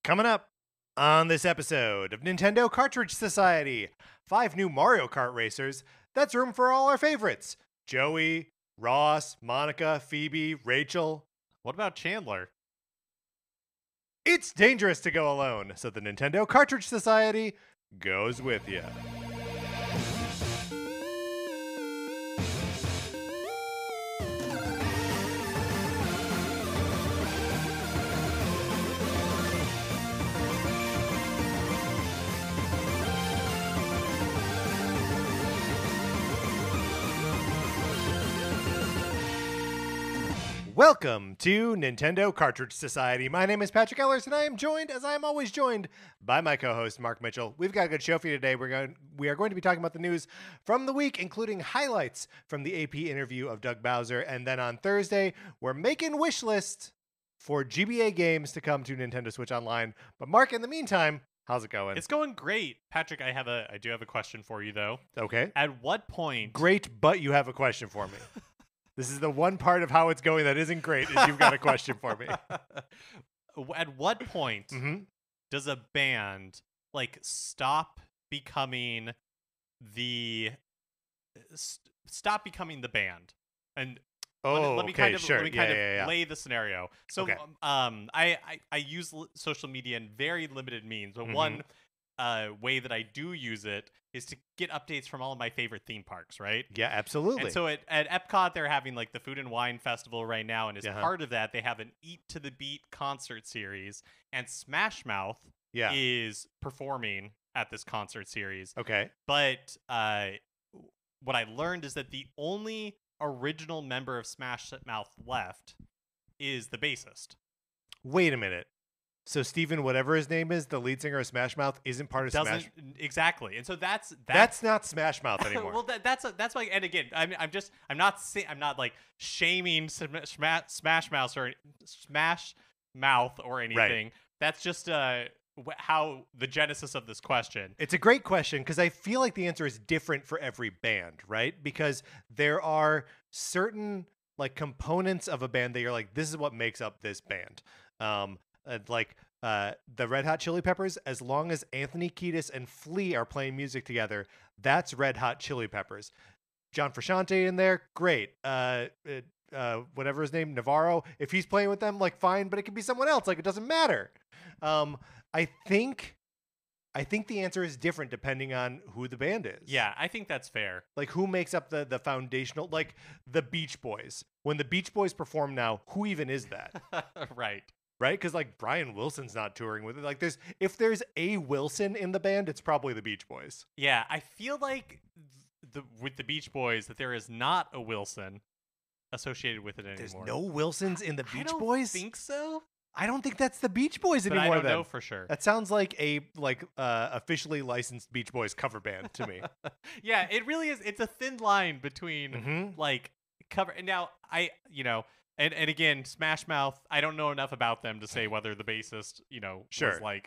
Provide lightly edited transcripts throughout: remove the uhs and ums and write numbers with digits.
Coming up on this episode of Nintendo Cartridge Society, 5 new Mario Kart racers. That's room for all our favorites. Joey, Ross, Monica, Phoebe, Rachel. What about Chandler? It's dangerous to go alone, so the Nintendo Cartridge Society goes with you. Welcome to Nintendo Cartridge Society. My name is Patrick Ellers, and I am joined, as I am always joined, by my co-host, Mark Mitchell. We've got a good show for you today. We are going to be talking about the news from the week, including highlights from the AP interview of Doug Bowser. And then on Thursday, we're making wish list for GBA games to come to Nintendo Switch Online. But Mark, in the meantime, how's it going? It's going great. Patrick, I do have a question for you, though. Okay. At what point... Great, but you have a question for me. This is the one part of how it's going that isn't great, is you've got a question for me. At what point does a band, stop becoming the band? And let me kind of lay the scenario. So I use social media in very limited means, but one way that I do use it is to get updates from all of my favorite theme parks, right? Yeah, absolutely. And so at Epcot, they're having the Food and Wine Festival right now, and as part of that, they have an Eat to the Beat concert series, and Smash Mouth is performing at this concert series. Okay. But what I learned is that the only original member of Smash Mouth left is the bassist. Wait a minute. So Steven, whatever his name is, the lead singer of Smash Mouth, isn't part of Smash. Exactly, and so that's not Smash Mouth anymore. Well, that's why. And again, I'm not shaming Smash Mouth or anything. Right. That's just how the genesis of this question. It's a great question because I feel like the answer is different for every band, right? Because there are certain components of a band that you're like, this is what makes up this band. The Red Hot Chili Peppers, as long as Anthony Kiedis and Flea are playing music together, that's Red Hot Chili Peppers. John Frusciante in there, great. Whatever his name, Navarro, if he's playing with them, fine, but it could be someone else. It doesn't matter. I think the answer is different depending on who the band is. Yeah, I think that's fair. Who makes up the foundational, the Beach Boys. When the Beach Boys perform now, who even is that? Right. Right? Because Brian Wilson's not touring with it. If there's a Wilson in the band, it's probably the Beach Boys. Yeah, I feel like with the Beach Boys that there is not a Wilson associated with it anymore. There's no Wilsons in the Beach Boys? I don't think so. I don't think that's the Beach Boys anymore. But I don't know for sure. That sounds like a officially licensed Beach Boys cover band to me. Yeah, it really is. It's a thin line between cover. And now And again, Smash Mouth, I don't know enough about them to say whether the bassist, was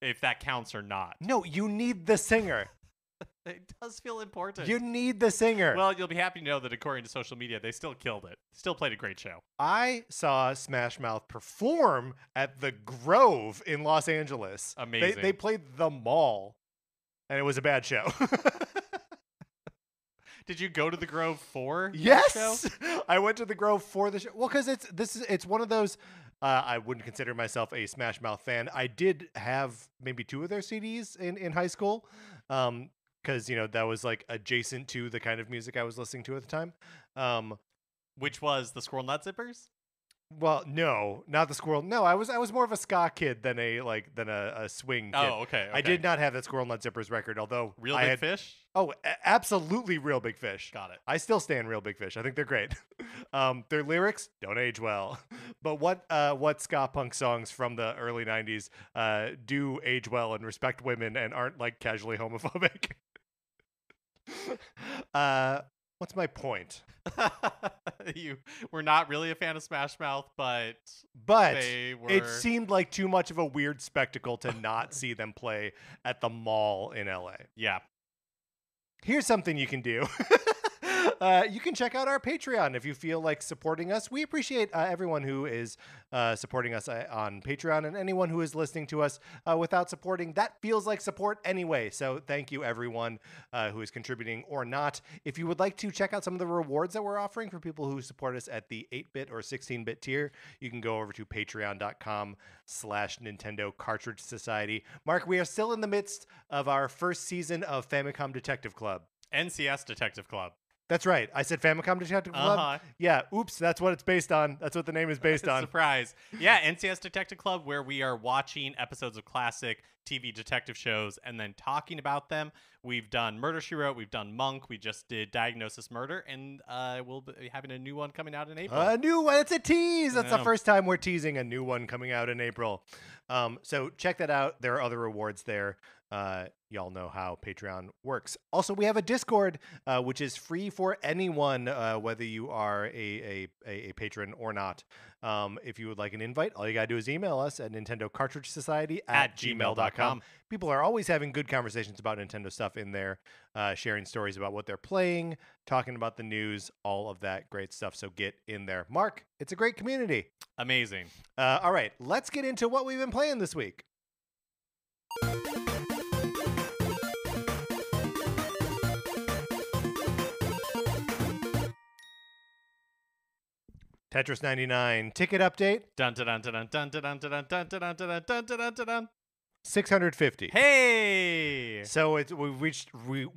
if that counts or not. No, you need the singer. It does feel important. You need the singer. Well, you'll be happy to know that according to social media, they still killed it. Still played a great show. I saw Smash Mouth perform at the Grove in Los Angeles. Amazing. They played the Mall, and it was a bad show. Did you go to the Grove for yes that show? I went to the Grove for the show. Well, because it's one of those. I wouldn't consider myself a Smash Mouth fan. I did have maybe 2 of their CDs in high school, because that was adjacent to the kind of music I was listening to at the time. Which was the Squirrel Nut Zippers? Well, no, not the Squirrel. No, I was more of a ska kid than a swing kid. Oh, okay. I did not have that Squirrel Nut Zippers record, although Real Big Fish? Oh, absolutely Real Big Fish. Got it. I still stand Real Big Fish. I think they're great. Their lyrics don't age well. But what ska punk songs from the early 90s do age well and respect women and aren't casually homophobic? What's my point? You were not really a fan of Smash Mouth, but it seemed like too much of a weird spectacle to not see them play at the Mall in LA. Yeah. Here's something you can do. You can check out our Patreon if you feel like supporting us. We appreciate everyone who is supporting us on Patreon, and anyone who is listening to us without supporting. That feels like support anyway. So thank you, everyone who is contributing or not. If you would like to check out some of the rewards that we're offering for people who support us at the 8-bit or 16-bit tier, you can go over to patreon.com/Nintendo Cartridge Society. Mark, we are still in the midst of our first season of Famicom Detective Club. NCS Detective Club. That's right. I said Famicom Detective Club. Yeah. Oops. That's what it's based on. That's what the name is based on. Surprise. Yeah. NCS Detective Club, where we are watching episodes of classic TV detective shows and then talking about them. We've done Murder, She Wrote. We've done Monk. We just did Diagnosis Murder. And we'll be having a new one coming out in April. A new one. It's a tease. That's the first time we're teasing a new one coming out in April. So check that out. There are other rewards there. Y'all know how Patreon works. Also, we have a Discord, which is free for anyone, whether you are a patron or not. If you would like an invite, all you gotta do is email us at Nintendo Cartridge Society at gmail.com. People are always having good conversations about Nintendo stuff in there, sharing stories about what they're playing, talking about the news, all of that great stuff. So get in there. Mark, it's a great community. Amazing. All right, let's get into what we've been playing this week. Tetris 99 ticket update. Dun dun dun dun dun dun dun dun dun dun dun dun dun dun dun dun. 650. Hey! So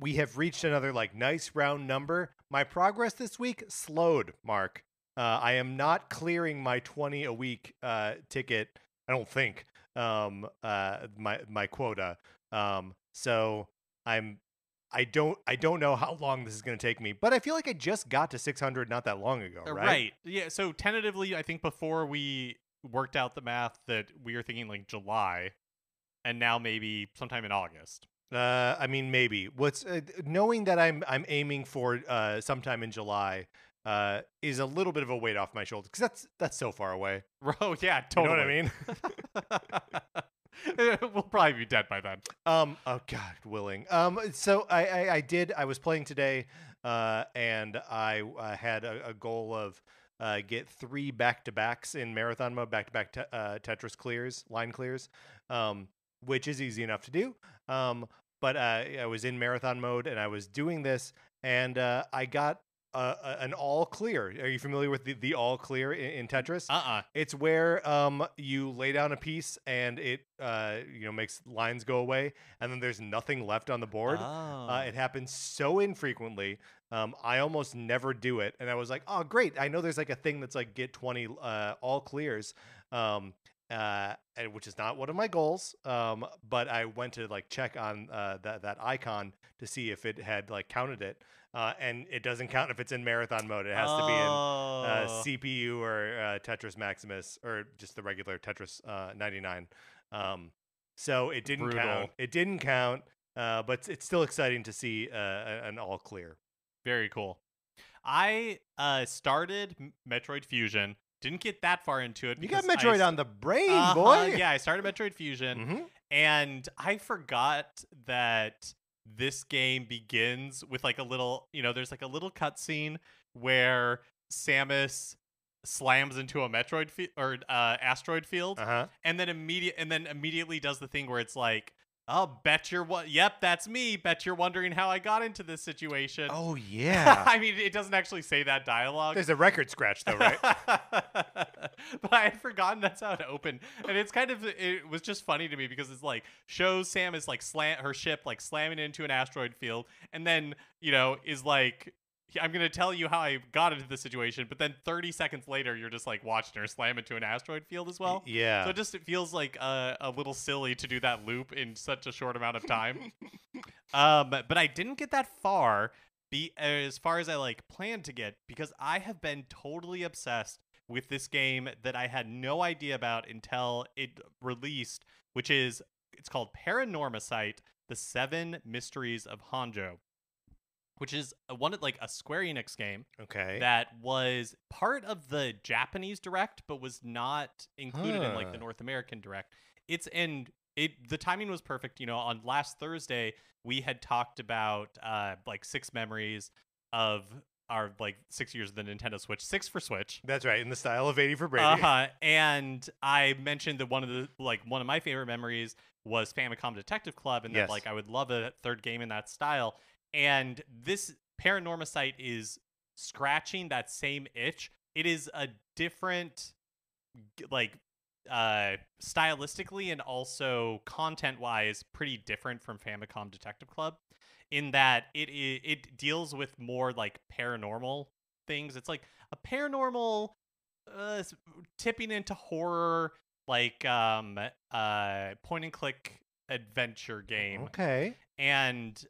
we have reached another nice round number. My progress this week slowed, Mark. I am not clearing my 20 a week ticket. I don't think my quota. So I don't know how long this is going to take me, but I feel like I just got to 600 not that long ago, right? Right. Yeah. So tentatively, I think before we worked out the math that we were thinking July, and now maybe sometime in August. I mean, maybe. What's knowing that I'm aiming for sometime in July is a little bit of a weight off my shoulders, because that's so far away. Oh yeah, totally. You know what I mean? We'll probably be dead by then. Oh God willing. So I was playing today, and I had a goal of get 3 back-to-backs in marathon mode, back-to-back Tetris line clears, which is easy enough to do. But I was in marathon mode and I was doing this, and I got an all clear. Are you familiar with the all clear in Tetris? It's where you lay down a piece and it makes lines go away, and then there's nothing left on the board. It happens so infrequently. I almost never do it, and I was like, oh great, I know there's a thing that's get 20 all clears, which is not one of my goals. But I went to check on that icon to see if it had counted it. And it doesn't count if it's in marathon mode. It has to be in CPU or Tetris Maximus, or just the regular Tetris 99. So it didn't count. It didn't count, but it's still exciting to see an all clear. Very cool. I started Metroid Fusion. Didn't get that far into it. You got Metroid on the brain, boy. Yeah, I started Metroid Fusion, and I forgot that this game begins with a little, there's a little cutscene where Samus slams into a Metroid asteroid field, and then immediately does the thing where it's oh, yep, that's me. Bet you're wondering how I got into this situation. Oh, yeah. I mean, it doesn't actually say that dialogue. There's a record scratch, though, right? But I had forgotten that's how it opened. And it was just funny to me because it's shows Samus her ship slamming into an asteroid field, and then, is I'm going to tell you how I got into this situation, but then 30 seconds later, you're just watching her slam into an asteroid field as well. Yeah. So it feels a little silly to do that loop in such a short amount of time. But I didn't get that far, as far as I planned to get, because I have been totally obsessed with this game that I had no idea about until it released, it's called Paranormasight, the 7 Mysteries of Honjo, which is a Square Enix game. Okay. That was part of the Japanese Direct, but was not included in the North American Direct. The timing was perfect. On last Thursday, we had talked about 6 memories of are like 6 years of the Nintendo Switch, 6 for Switch. That's right, in the style of 80 for Brady. And I mentioned that one of my favorite memories was Famicom Detective Club, and that like I would love a third game in that style. And this Paranormasight is scratching that same itch. It is a different, like, stylistically and also content-wise, pretty different from Famicom Detective Club, in that it deals with more like paranormal things. It's like a paranormal tipping into horror, like point and click adventure game. Okay. And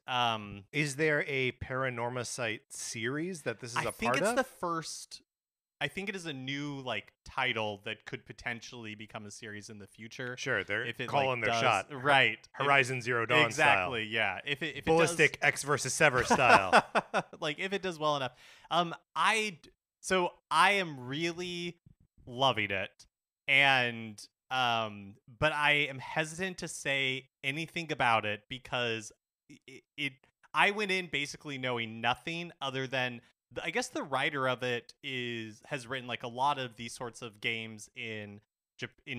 is there a Paranormasight series that this is a part of? I think it's the first. I think it is a new like title that could potentially become a series in the future. Sure, they're calling their shot. Right. Horizon Zero Dawn exactly, style. Yeah. If Ballistic X versus Sever style. Like if it does well enough. I am really loving it. And but I am hesitant to say anything about it because I went in basically knowing nothing other than I guess the writer of it has written like a lot of these sorts of games in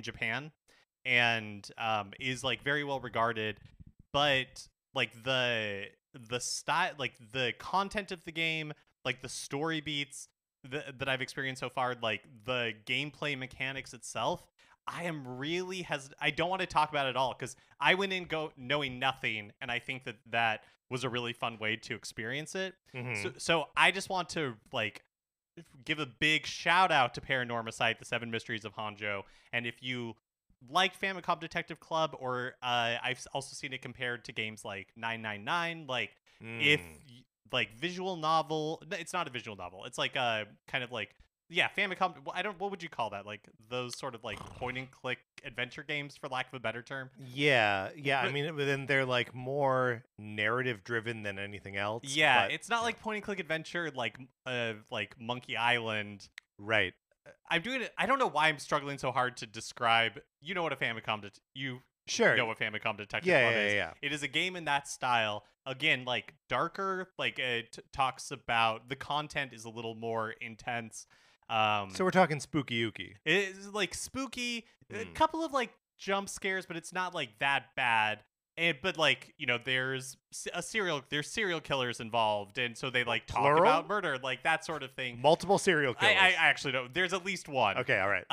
Japan, and is like very well regarded. But like the style, like the content of the game, like the story beats that I've experienced so far, like the gameplay mechanics itself, I am really hesitant. I don't want to talk about it at all because I went in knowing nothing, and I think that was a really fun way to experience it. Mm-hmm. So I just want to like give a big shout out to Paranormasight, the Seven Mysteries of Honjo, and if you like Famicom Detective Club, or I've also seen it compared to games like 999, like if like visual novel, it's not a visual novel, it's like a kind of like. Yeah, Famicom. What would you call that? Like those sort of like point and click adventure games, for lack of a better term. Yeah. I mean, then they're like more narrative driven than anything else. Yeah, it's not like point and click adventure like Monkey Island. Right. I'm doing it. I don't know why I'm struggling so hard to describe. You know what a Famicom? You know what Famicom Detective Club is. Yeah. It is a game in that style. Again, like darker. Like it talks about the content is a little more intense. So we're talking spooky ooky. It's like spooky, a couple of like jump scares, but it's not like that bad. But like, you know, there's serial killers involved, and so they like talk about murder, like that sort of thing. Multiple serial killers. I actually don't. There's at least one. Okay, all right.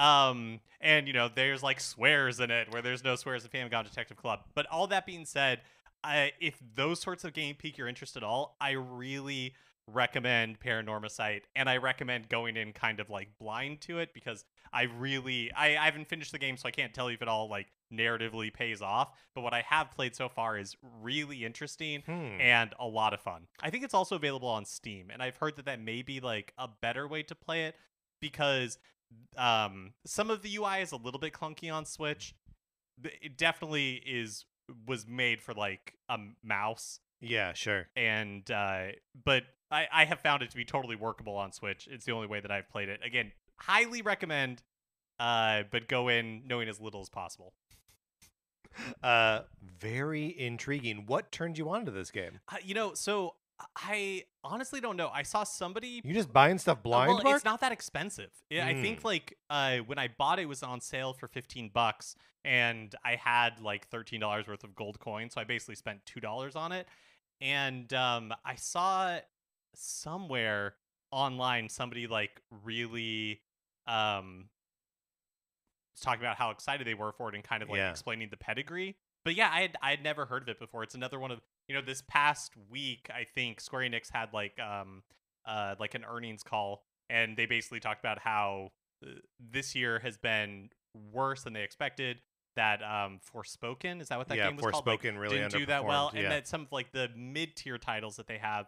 And you know, there's like swears in it where there's no swears in Famicom Detective Club. But all that being said, if those sorts of game pique your interest at all, I really recommend Paranormasight, and I recommend going in kind of like blind to it because I haven't finished the game, so I can't tell you if it all like narratively pays off, but what I have played so far is really interesting and a lot of fun. I think it's also available on Steam, and I've heard that may be like a better way to play it because some of the UI is a little bit clunky on Switch. It definitely was made for like a mouse. Yeah, sure. And but I have found it to be totally workable on Switch. It's the only way that I've played it. Again, highly recommend, but go in knowing as little as possible. Very intriguing. What turned you on to this game? So I honestly don't know. I saw somebody. You just buying stuff blind? Well, Mark? It's not that expensive. I think like when I bought it, was on sale for $15, and I had like $13 worth of gold coins, so I basically spent $2 on it. And I saw somewhere online somebody like really was talking about how excited they were for it and kind of like explaining the pedigree. But yeah, I had never heard of it before. It's another one of, this past week, I think Square Enix had like an earnings call, and they basically talked about how this year has been worse than they expected. That Forspoken, is that what that game was called? Yeah, Forspoken really didn't do that well, and that some of like the mid-tier titles that they have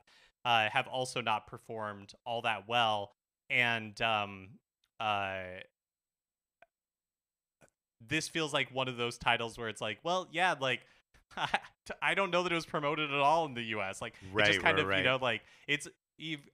also not performed all that well, and this feels like one of those titles where it's like, well, yeah, like I don't know that it was promoted at all in the US. Like it just kind of like it's.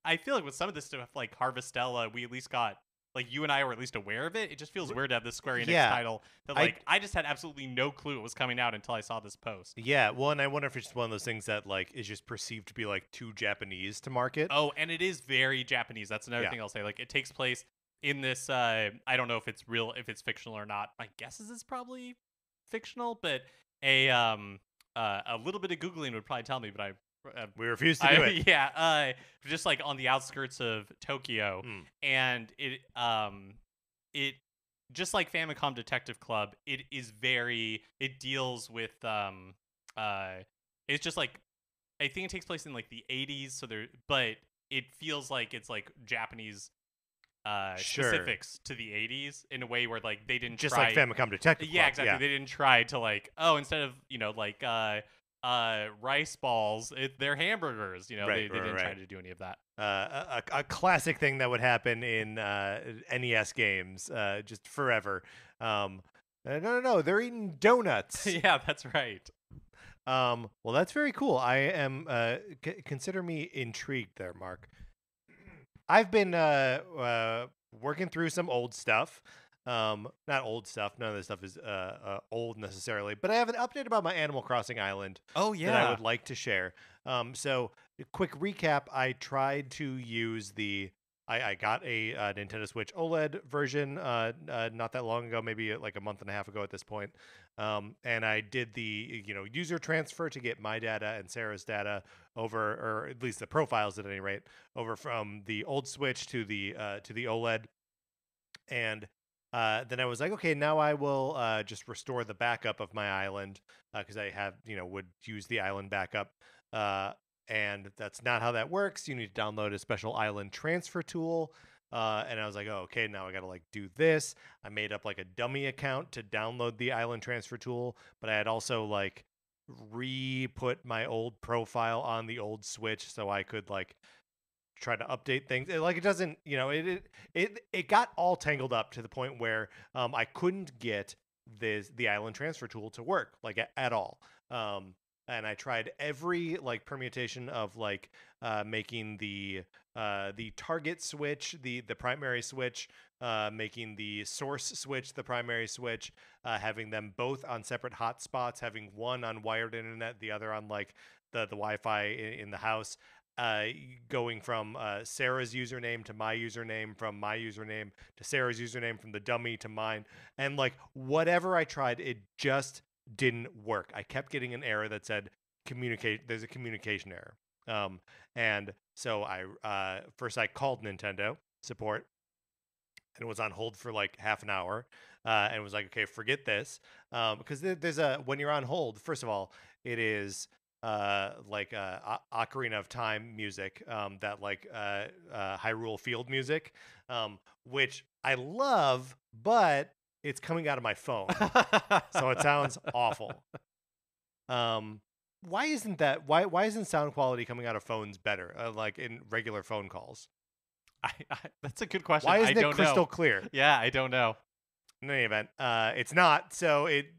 I feel like with some of this stuff like Harvestella, we at least got like you and I were at least aware of it. It just feels weird to have this Square Enix title that like I just had absolutely no clue it was coming out until I saw this post. Yeah, well, and I wonder if it's just one of those things that like is just perceived to be like too Japanese to market. Oh, and it is very Japanese. That's another thing I'll say. Like it takes place in this I don't know if it's real, if it's fictional or not. My guess is it's probably fictional, but a little bit of Googling would probably tell me, but we refuse to do it. Yeah, just like on the outskirts of Tokyo, and it just like Famicom Detective Club, it deals with it's just like I think it takes place in like the 80s, but it feels like it's like Japanese specifics to the 80s in a way where like they didn't just try, like Famicom Detective Club. Yeah, exactly. They didn't try to like instead of like rice balls, they're hamburgers. They didn't try to do any of that. A classic thing that would happen in NES games just forever. No, they're eating donuts. Yeah, that's right. Well, that's very cool. I am consider me intrigued there, Mark. I've been working through some old stuff. Not old stuff. None of this stuff is old necessarily, but I have an update about my Animal Crossing island. Oh yeah, that I would like to share. So a quick recap: I tried to use I got a Nintendo Switch OLED version not that long ago, maybe like a month and a half ago at this point. And I did the user transfer to get my data and Sarah's data over, or at least the profiles at any rate, over from the old Switch to the OLED. And then I was like, okay, now I will just restore the backup of my island because I have would use the island backup. And that's not how that works. You need to download a special island transfer tool. And I was like, oh, okay, now I got to like do this. I made up like a dummy account to download the island transfer tool, but I had also like re-put my old profile on the old Switch so I could like try to update things. It doesn't, it got all tangled up to the point where I couldn't get the island transfer tool to work like at all. And I tried every like permutation of like making the target switch the primary switch, making the source switch the primary switch, having them both on separate hotspots, having one on wired internet, the other on like the Wi-Fi in the house, going from Sarah's username to my username, from my username to Sarah's username, from the dummy to mine, and like whatever I tried, it just didn't work. I kept getting an error that said there's a communication error. And so I first I called Nintendo support, and it was on hold for like half an hour, and was like, okay, forget this, because there's when you're on hold, first of all, it is like Ocarina of Time music, that like Hyrule Field music, which I love, but it's coming out of my phone, so it sounds awful. Why isn't sound quality coming out of phones better, like in regular phone calls? That's a good question. Why isn't it crystal clear? Yeah, I don't know. In any event, it's not, so it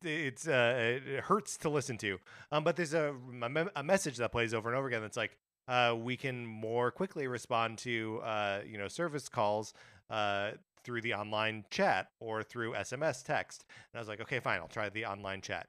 hurts to listen to. But there's a message that plays over and over again that's like, we can more quickly respond to service calls through the online chat or through SMS text. And I was like, okay, fine, I'll try the online chat.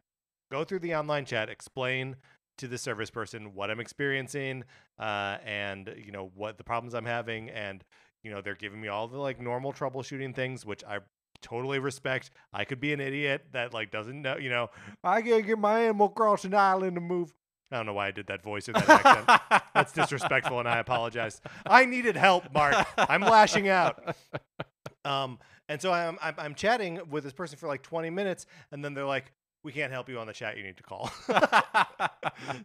Go through the online chat, explain to the service person what I'm experiencing, and what the problems I'm having, and they're giving me all the like normal troubleshooting things, which I totally respect. I could be an idiot that like doesn't know, I gotta get my Animal Crossing island to move. I don't know why I did that voice or that accent. That's disrespectful, and I apologize. I needed help, Mark. I'm lashing out. And so I'm chatting with this person for like 20 minutes, and then they're like, we can't help you on the chat. You need to call.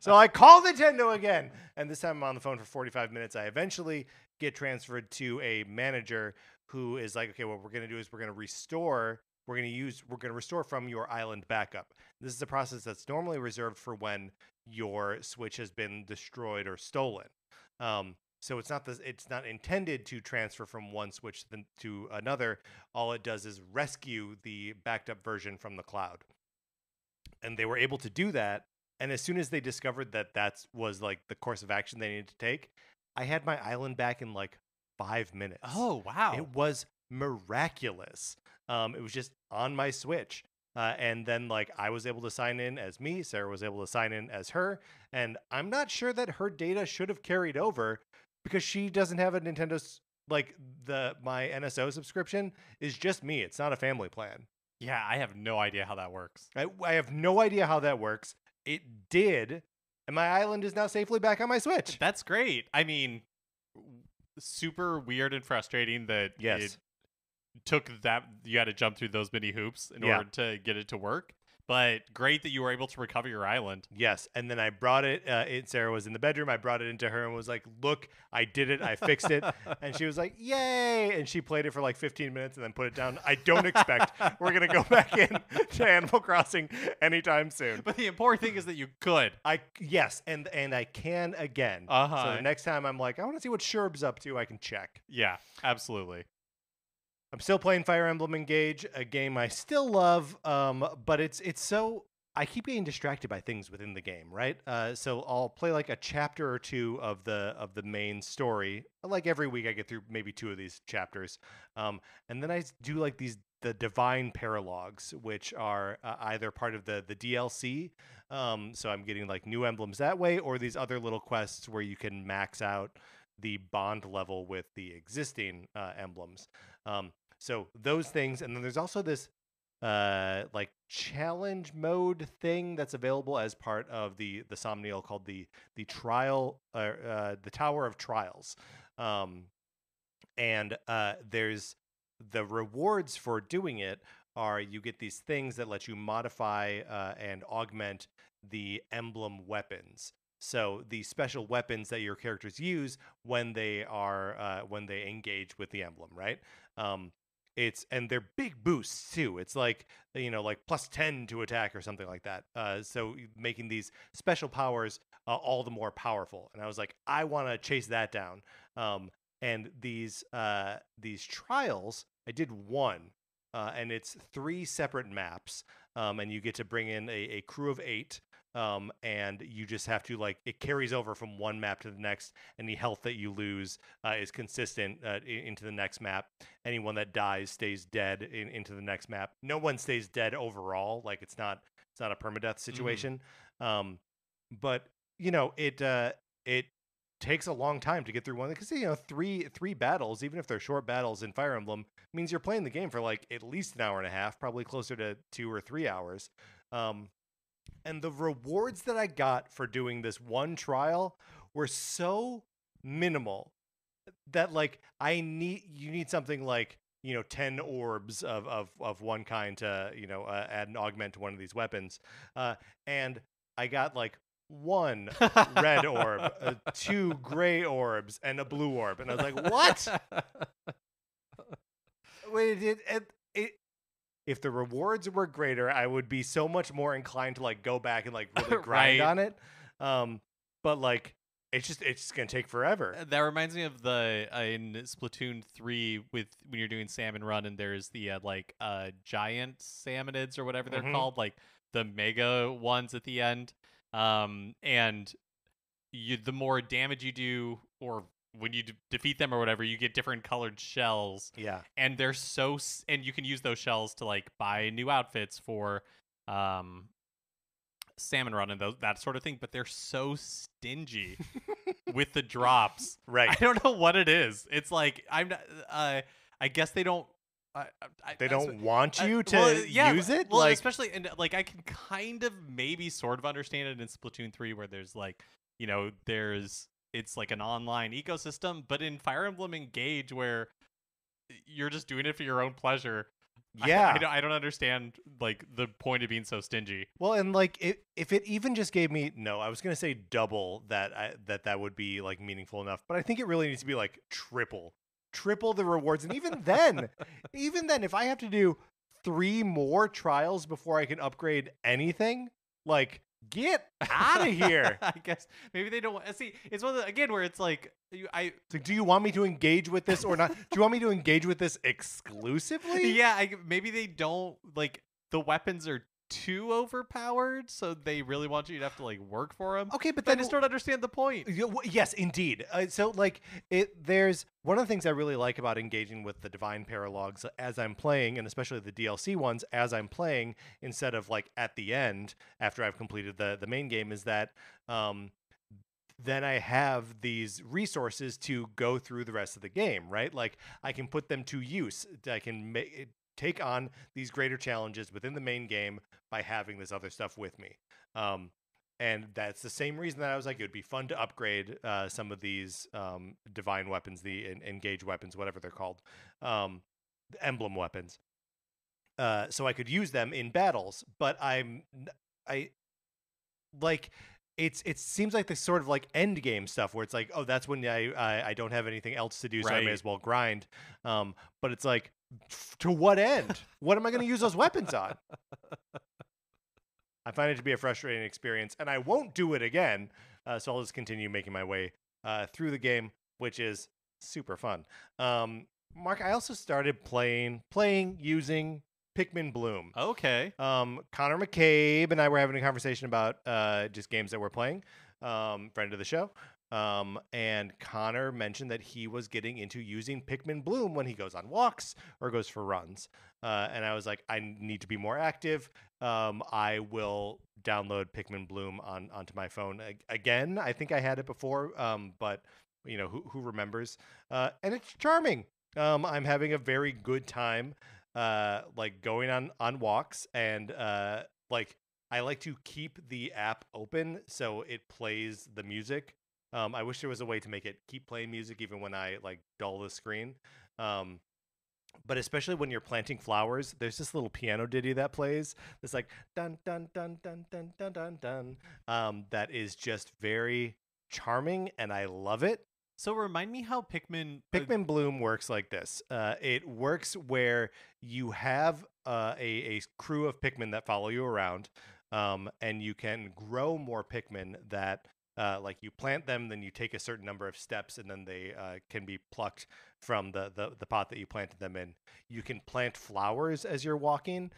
So I call Nintendo again, and this time I'm on the phone for 45 minutes. I eventually get transferred to a manager who is like, okay, what we're going to do is we're going to restore from your island backup. This is a process that's normally reserved for when your Switch has been destroyed or stolen. So it's not intended to transfer from one Switch to another. All it does is rescue the backed up version from the cloud. And they were able to do that. And as soon as they discovered that was like the course of action they needed to take, I had my island back in like 5 minutes. Oh, wow. It was miraculous. It was just on my Switch. And then like I was able to sign in as me, Sarah was able to sign in as her, and I'm not sure that her data should have carried over because she doesn't have a Nintendo like my NSO subscription is just me. It's not a family plan. Yeah, I have no idea how that works. I have no idea how that works. It did, and my island is now safely back on my Switch. That's great. I mean, super weird and frustrating that it took that you had to jump through those many hoops in order to get it to work. But great that you were able to recover your island. Yes, and then I brought it. Sarah was in the bedroom. I brought it into her and was like, "Look, I did it. I fixed it." And she was like, "Yay!" And she played it for like 15 minutes and then put it down. I don't expect we're gonna go back in to Animal Crossing anytime soon. But the important thing is that you could. Yes, and I can again. So the next time I'm like, I want to see what Sherb's up to. I can check. Yeah, absolutely. I'm still playing Fire Emblem Engage, a game I still love, but it's so I keep getting distracted by things within the game, right? So I'll play like a chapter or two of the main story. Like every week, I get through maybe 2 of these chapters, and then I do like the Divine Paralogs, which are either part of the DLC. So I'm getting like new emblems that way, or these other little quests where you can max out the bond level with the existing emblems. So those things, and then there's also this like challenge mode thing that's available as part of the Somniel called the trial the Tower of Trials. And there's the rewards for doing it are you get these things that let you modify and augment the emblem weapons. So the special weapons that your characters use when they engage with the emblem, right? And they're big boosts too. It's like, like +10 to attack or something like that. So making these special powers all the more powerful. And I was like, I want to chase that down. And these trials, I did one, and it's 3 separate maps. And you get to bring in a crew of 8. And you just have to it carries over from one map to the next. Any health that you lose is consistent into the next map. Anyone that dies stays dead into the next map. No one stays dead overall. Like it's not a permadeath situation. But it takes a long time to get through one because three battles, even if they're short battles in Fire Emblem, means you're playing the game for like at least an hour and a half, probably closer to 2 or 3 hours. And the rewards that I got for doing this one trial were so minimal that you need something like 10 orbs of one kind to add an augment to one of these weapons, and I got 1 red orb, 2 gray orbs, and a blue orb, and I was like, what? Wait, if the rewards were greater, I would be so much more inclined to go back and really grind on it. But it's just gonna take forever. That reminds me of the in Splatoon 3 when you're doing Salmon Run, and there's the giant salmonids or whatever they're called, the mega ones at the end. And the more damage you do, or when you defeat them or whatever, you get different colored shells. Yeah. And they're and you can use those shells to buy new outfits for Salmon Run and that sort of thing, but they're so stingy with the drops. Right. I don't know what it is. It's I'm not I guess they don't they don't want you to use it? Well, especially, and I can kind of maybe sort of understand it in Splatoon 3 where there's it's an online ecosystem, but in Fire Emblem Engage where you're just doing it for your own pleasure, yeah, I don't understand the point of being so stingy. Well, and if it even just gave me I was gonna say double that would be meaningful enough, but I think it really needs to be triple the rewards, and even then if I have to do 3 more trials before I can upgrade anything, get out of here. I guess maybe they don't want. See, it's one of the, again where it's do you want me to engage with this or not? Do you want me to engage with this exclusively? Yeah, maybe they don't the weapons are too overpowered, so they really want you to have to like work for them. Okay, but then I just don't understand the point. Yes, indeed. So like there's one of the things I really like about engaging with the Divine Paralogs as I'm playing, and especially the DLC ones as I'm playing, instead of like at the end after I've completed the main game, is that then I have these resources to go through the rest of the game, right? Like I can put them to use. I can take on these greater challenges within the main game by having this other stuff with me. And that's the same reason that I was like, it would be fun to upgrade some of these divine weapons, the engage weapons, whatever they're called, emblem weapons. So I could use them in battles, but I like it seems like this sort of like end game stuff where it's like, oh, that's when I don't have anything else to do, so I may as well grind. But it's like, to what end? What am I going to use those weapons on? I find it to be a frustrating experience, and I won't do it again. So I'll just continue making my way through the game, which is super fun. Mark, I also started playing using Pikmin Bloom. Okay. Connor McCabe and I were having a conversation about just games that we're playing. Friend of the show. And Connor mentioned that he was getting into using Pikmin Bloom when he goes on walks or goes for runs. And I was like, I need to be more active. I will download Pikmin Bloom onto my phone again. I think I had it before, but you know, who remembers? And it's charming. I'm having a very good time. Like going on walks, and like I like to keep the app open so it plays the music. I wish there was a way to make it keep playing music even when I like dull the screen. But especially when you're planting flowers, there's this little piano ditty that plays. It's like dun dun dun dun dun dun dun dun. That is just very charming, and I love it. So remind me how Pikmin Bloom works like this. It works where you have a crew of Pikmin that follow you around, and you can grow more Pikmin that like you plant them, then you take a certain number of steps, and then they can be plucked from the pot that you planted them in. You can plant flowers as you're walking,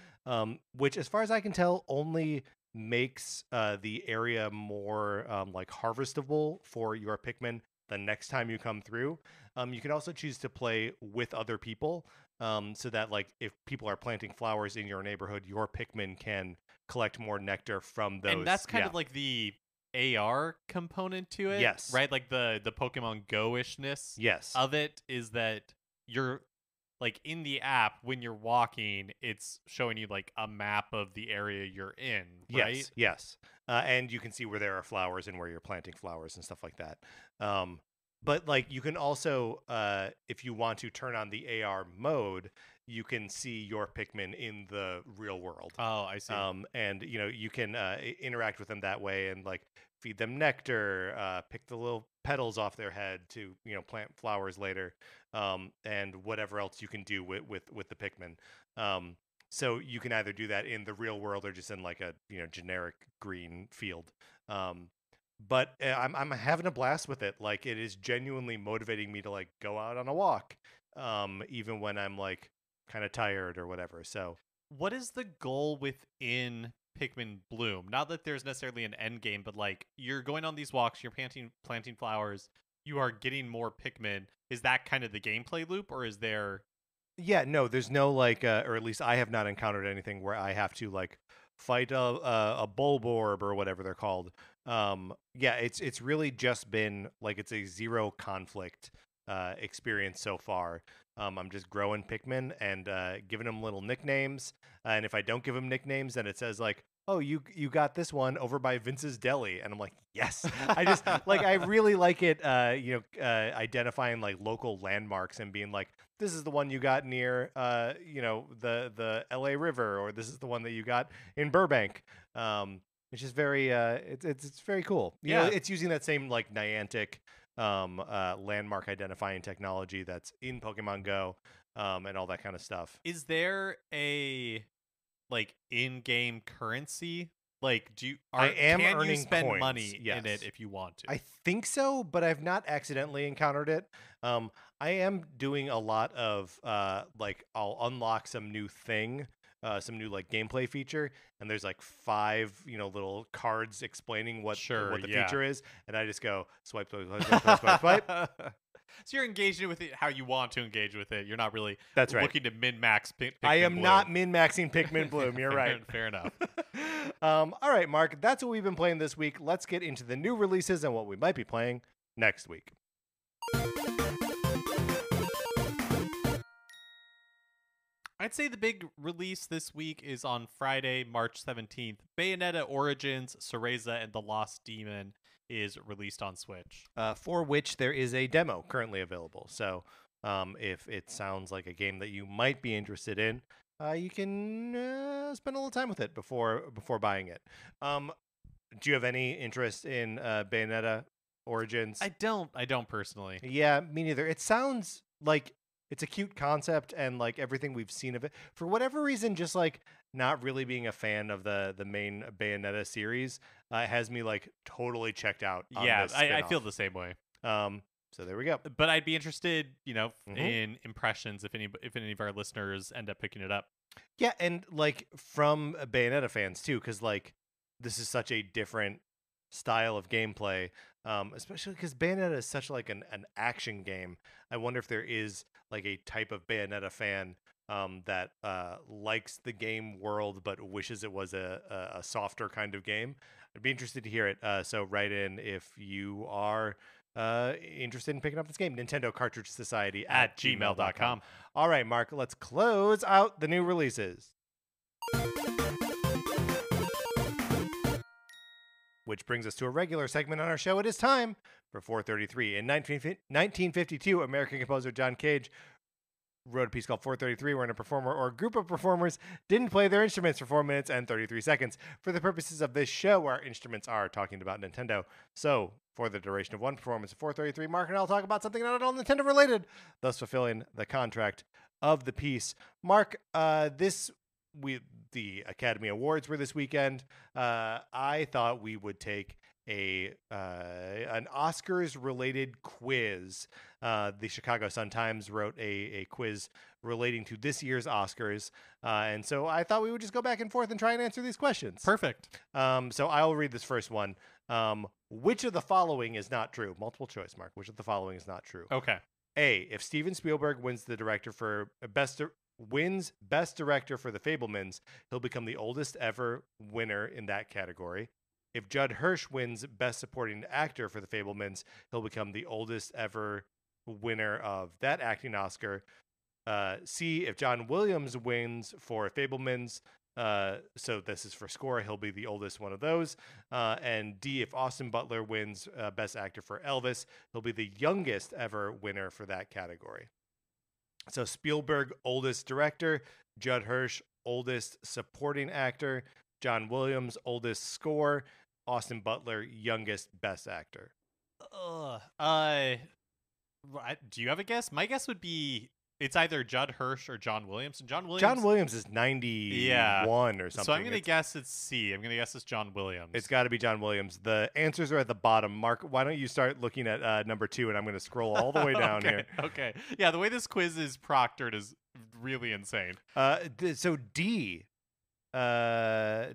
which, as far as I can tell, only makes the area more like harvestable for your Pikmin the next time you come through. You can also choose to play with other people, so that like if people are planting flowers in your neighborhood, your Pikmin can collect more nectar from those. And that's kind of like the AR component to it. Yes. Right? Like the Pokemon Go-ishness yes. of it is that you're like in the app when you're walking, it's showing you like a map of the area you're in, right? Yes. And you can see where there are flowers and where you're planting flowers and stuff like that. But like you can also, if you want to turn on the AR mode, you can see your Pikmin in the real world. Oh, I see. And you know, you can interact with them that way and like feed them nectar, pick the little petals off their head to, you know, plant flowers later, and whatever else you can do with the Pikmin. So you can either do that in the real world or just in like a, you know, generic green field. But I'm having a blast with it. Like it is genuinely motivating me to like go out on a walk, even when I'm like kind of tired or whatever. So what is the goal within Pikmin Bloom? Not that there's necessarily an end game, but like you're going on these walks, you're planting flowers, you are getting more Pikmin. Is that kind of the gameplay loop, or is there? Yeah, no, there's no like, or at least I have not encountered anything where I have to like fight a Bulborb or whatever they're called. Yeah, it's really just been like it's a zero conflict experience so far. I'm just growing Pikmin and giving them little nicknames. And if I don't give them nicknames, then it says like, oh, you got this one over by Vince's Deli. And I'm like, yes. I just like, I really like it, identifying like local landmarks and being like, this is the one you got near, the LA River, or this is the one that you got in Burbank. It's just very, it's very cool. You know, it's using that same like Niantic landmark identifying technology that's in Pokemon Go, and all that kind of stuff. Is there a like in-game currency? Like, can you spend coins, money in it if you want to? I think so, but I've not accidentally encountered it. I am doing a lot of like I'll unlock some new thing some new like gameplay feature, and there's like 5 little cards explaining what the feature is, and I just go swipe, swipe. So you're engaging with it how you want to engage with it. You're not really looking to min-max Pikmin I am Bloom. not min-maxing Pikmin Bloom. You're right. Fair enough. All right, Mark, that's what we've been playing this week. Let's get into the new releases and what we might be playing next week. I'd say the big release this week is on Friday, March 17th. Bayonetta Origins, Cereza, and the Lost Demon is released on Switch. For which there is a demo currently available. So if it sounds like a game that you might be interested in, you can spend a little time with it before buying it. Do you have any interest in Bayonetta Origins? I don't personally. Yeah, me neither. It sounds like it's a cute concept, and like everything we've seen of it, for whatever reason, just like not really being a fan of the main Bayonetta series, has me like totally checked out. Yeah, I feel the same way. So there we go. But I'd be interested, in impressions if any of our listeners end up picking it up. Yeah, and like from Bayonetta fans too, because like this is such a different style of gameplay, especially because Bayonetta is such like an action game. I wonder if there is like a type of Bayonetta fan that likes the game world but wishes it was a softer kind of game. I'd be interested to hear it. So write in if you are interested in picking up this game. Nintendo Cartridge Society at gmail.com. All right, Mark, let's close out the new releases. Which brings us to a regular segment on our show. It is time for 433. In 1952, American composer John Cage wrote a piece called 433, wherein a performer or a group of performers didn't play their instruments for 4 minutes and 33 seconds. For the purposes of this show, our instruments are talking about Nintendo. So, for the duration of one performance of 433, Mark and I will talk about something not at all Nintendo related, thus fulfilling the contract of the piece. Mark, the Academy Awards were this weekend. I thought we would take an Oscars-related quiz. The Chicago Sun-Times wrote a quiz relating to this year's Oscars, and so I thought we would just go back and forth and try and answer these questions. Perfect. So I'll read this first one. Which of the following is not true? Multiple choice, Mark. Which of the following is not true? Okay. A, if Steven Spielberg wins Best Director for The Fabelmans, he'll become the oldest ever winner in that category. If Judd Hirsch wins Best Supporting Actor for The Fabelmans, he'll become the oldest ever winner of that acting Oscar. C, if John Williams wins for Fabelmans, so this is for score, he'll be the oldest one of those. And D, if Austin Butler wins Best Actor for Elvis, he'll be the youngest ever winner for that category. So Spielberg, oldest director. Judd Hirsch, oldest supporting actor. John Williams, oldest score. Austin Butler, youngest best actor. Do you have a guess? My guess would be it's either Judd Hirsch or John Williams. And John Williams is 91 or something. So I'm going to guess it's C. I'm going to guess it's John Williams. It's got to be John Williams. The answers are at the bottom. Mark, why don't you start looking at number 2, and I'm going to scroll all the way down here. Okay. Yeah, the way this quiz is proctored is really insane. So D. It's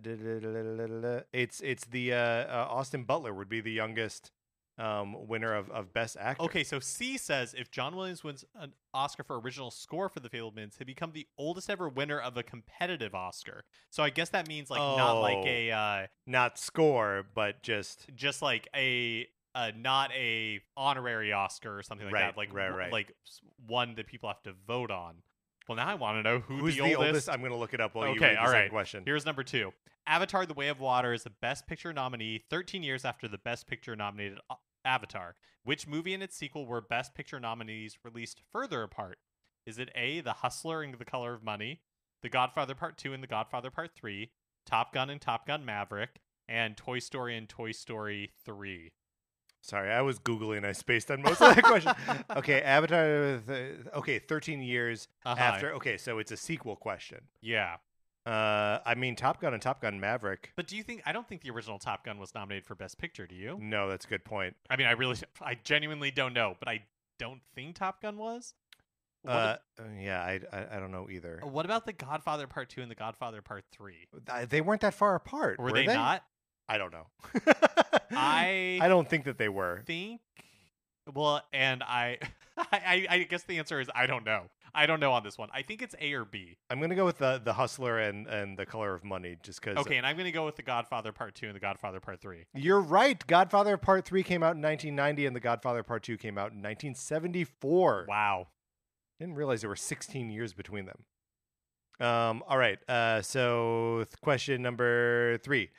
the Austin Butler would be the youngest winner of Best Actor. Okay, so C says if John Williams wins an Oscar for original score for The Fabelmans, he'll become the oldest ever winner of a competitive Oscar. So I guess that means not like a not score, but just like a not a honorary Oscar or something like that. Like like one that people have to vote on. Well, now I want to know who's the oldest. I'm going to look it up while you read the second question. Here's number 2. Avatar: The Way of Water is the Best Picture nominee 13 years after the Best Picture nominated Avatar. Which movie and its sequel were Best Picture nominees released further apart? Is it A, The Hustler and The Color of Money, The Godfather Part 2 and The Godfather Part 3, Top Gun and Top Gun Maverick, and Toy Story and Toy Story 3? Sorry, I was Googling. I spaced on most of that question. Okay, Avatar. 13 years after. Okay, so it's a sequel question. Yeah. I mean, Top Gun and Top Gun Maverick. But I don't think the original Top Gun was nominated for Best Picture, do you? No, that's a good point. I mean, I genuinely don't know, but I don't think Top Gun was. Yeah, I don't know either. What about The Godfather Part 2 and The Godfather Part 3? They weren't that far apart. Were they not? I don't know. I don't think that they were. Well, and I guess the answer is I don't know. I don't know on this one. I think it's A or B. I'm gonna go with the Hustler and The Color of Money, just because. Okay, and I'm gonna go with The Godfather Part 2 and The Godfather Part 3. You're right. Godfather Part 3 came out in 1990, and The Godfather Part 2 came out in 1974. Wow. Didn't realize there were 16 years between them. All right. So question number 3.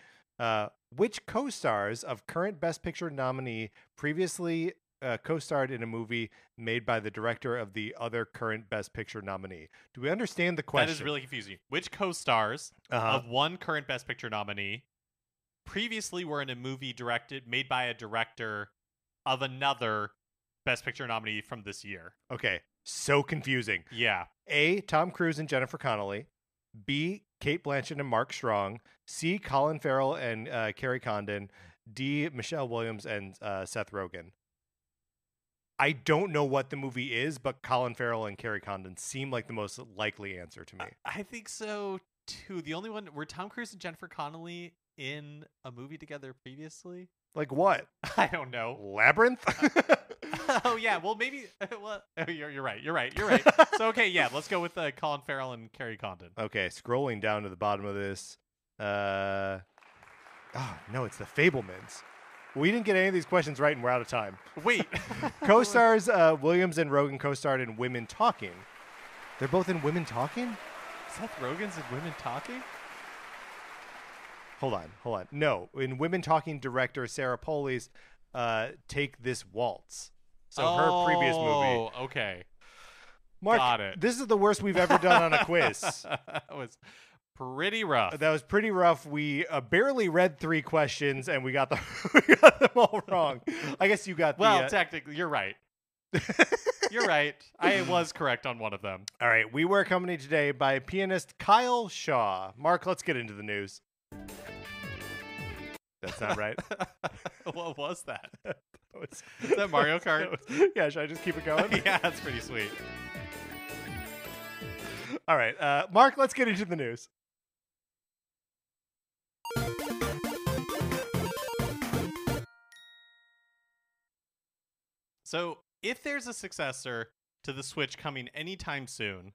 Which co-stars of current Best Picture nominee previously co-starred in a movie made by the director of the other current Best Picture nominee? Do we understand the question? That is really confusing. Which co-stars of one current Best Picture nominee previously were in a movie made by a director of another Best Picture nominee from this year? Okay, so confusing. Yeah. A, Tom Cruise and Jennifer Connelly. B, Cate Blanchett and Mark Strong. C, Colin Farrell and Kerry Condon. D, Michelle Williams and Seth Rogen. I don't know what the movie is, but Colin Farrell and Kerry Condon seem like the most likely answer to me. I think so, too. The only one... Were Tom Cruise and Jennifer Connelly in a movie together previously? Like what? I don't know. Labyrinth? Oh, yeah. Well, maybe... Well, you're right. So, okay, yeah. Let's go with Colin Farrell and Kerry Condon. Okay, scrolling down to the bottom of this. Oh, no, it's the Fabelmans. We didn't get any of these questions right, and we're out of time. Wait. Co-stars Williams and Rogen co-starred in Women Talking. They're both in Women Talking? Seth Rogen's in Women Talking? Hold on. No, in Women Talking, director Sarah Polley's Take This Waltz. So her previous movie. Oh, okay. Mark, got it. This is the worst we've ever done on a quiz. That was pretty rough. That was pretty rough. We barely read 3 questions, and we got them all wrong. I guess you got well, technically, you're right. You're right. I was correct on one of them. All right. We were accompanied today by pianist Kyle Shaw. Mark, let's get into the news. That's not right. What was that? Is that Mario Kart? Yeah, should I just keep it going? Yeah, that's pretty sweet. All right. Mark, let's get into the news. So, if there's a successor to the Switch coming anytime soon,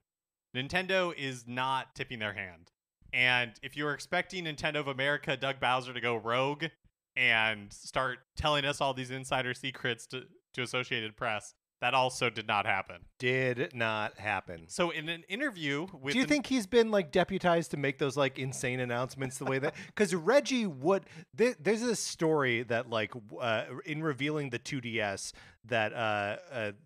Nintendo is not tipping their hand. And if you were expecting Nintendo of America, Doug Bowser, to go rogue and start telling us all these insider secrets to Associated Press, that also did not happen. Did not happen. So in an interview with... Do you think he's been like deputized to make those like insane announcements the way that... Because Reggie would... There's a story that like in revealing the 2DS that...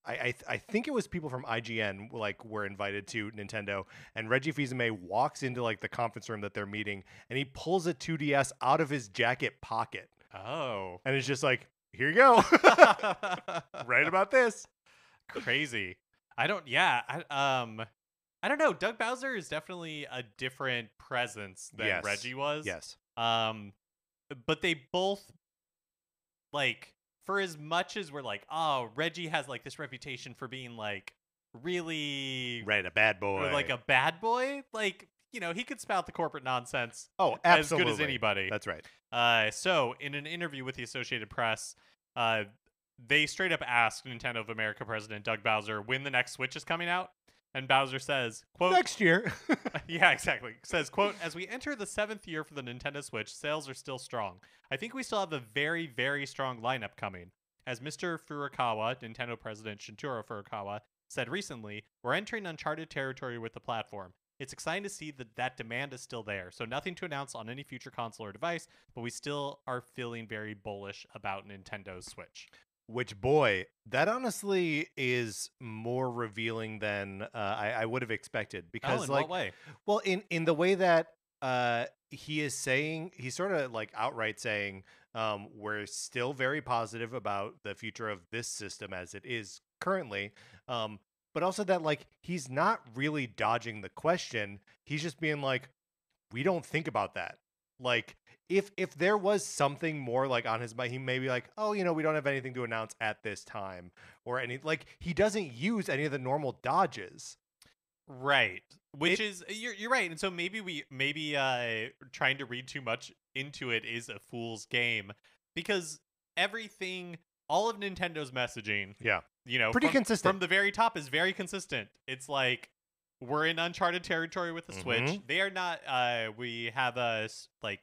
I think it was people from IGN like were invited to Nintendo, and Reggie Fils-Aimé walks into like the conference room that they're meeting, and he pulls a 2DS out of his jacket pocket. Oh. And it's just like, here you go. Right about this. Crazy. I don't know. Doug Bowser is definitely a different presence than Reggie was. Yes. But they both like... For as much as we're like, oh, Reggie has like this reputation for being like really a bad boy, or like a bad boy, like, you know, he could spout the corporate nonsense. Oh, absolutely. As good as anybody. That's right. So in an interview with the Associated Press, they straight up asked Nintendo of America president Doug Bowser when the next Switch is coming out. And Bowser says, quote, next year. Yeah, exactly. Says, quote, as we enter the 7th year for the Nintendo Switch, sales are still strong. I think we still have a very, very strong lineup coming. As Mr. Furukawa, Nintendo president Shintaro Furukawa, said recently, we're entering uncharted territory with the platform. It's exciting to see that demand is still there. So nothing to announce on any future console or device, but we still are feeling very bullish about Nintendo's Switch. Which, boy, that honestly is more revealing than I would have expected. Because, in what way? Well, in the way that he is saying, he's sort of like outright saying, we're still very positive about the future of this system as it is currently. But also that, like, he's not really dodging the question. He's just being like, we don't think about that. Like, if there was something more like on his mind, he may be like, oh, you know, we don't have anything to announce at this time, or any, like, he doesn't use any of the normal dodges. Right. Which is you're right. And so maybe trying to read too much into it is a fool's game, because everything, all of Nintendo's messaging, pretty consistent from the very top, is very consistent. It's like, we're in uncharted territory with the Switch. They are not. We have a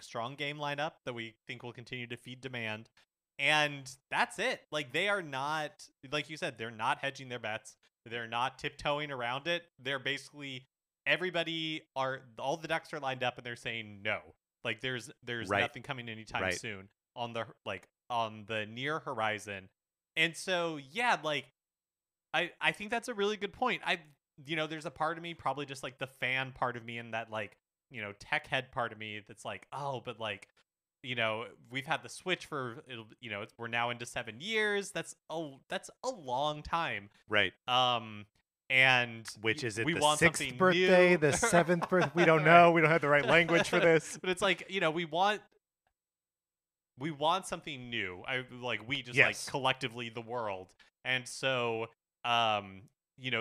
strong game lineup that we think will continue to feed demand, and that's it. Like, they are not, like you said, they're not hedging their bets. They're not tiptoeing around it. They're basically, all the ducks are lined up, and they're saying no. Like, there's nothing coming anytime soon on the near horizon. And so I think that's a really good point. There's a part of me, probably just like the fan part of me, and that tech head part of me that's like, oh, but we've had the Switch for we're now into 7 years. That's a long time, right? And which is it? We the want 6th birthday, new. The 7th birthday. We don't know. We don't have the right language for this. But it's like, we want something new. We just collectively, the world, and so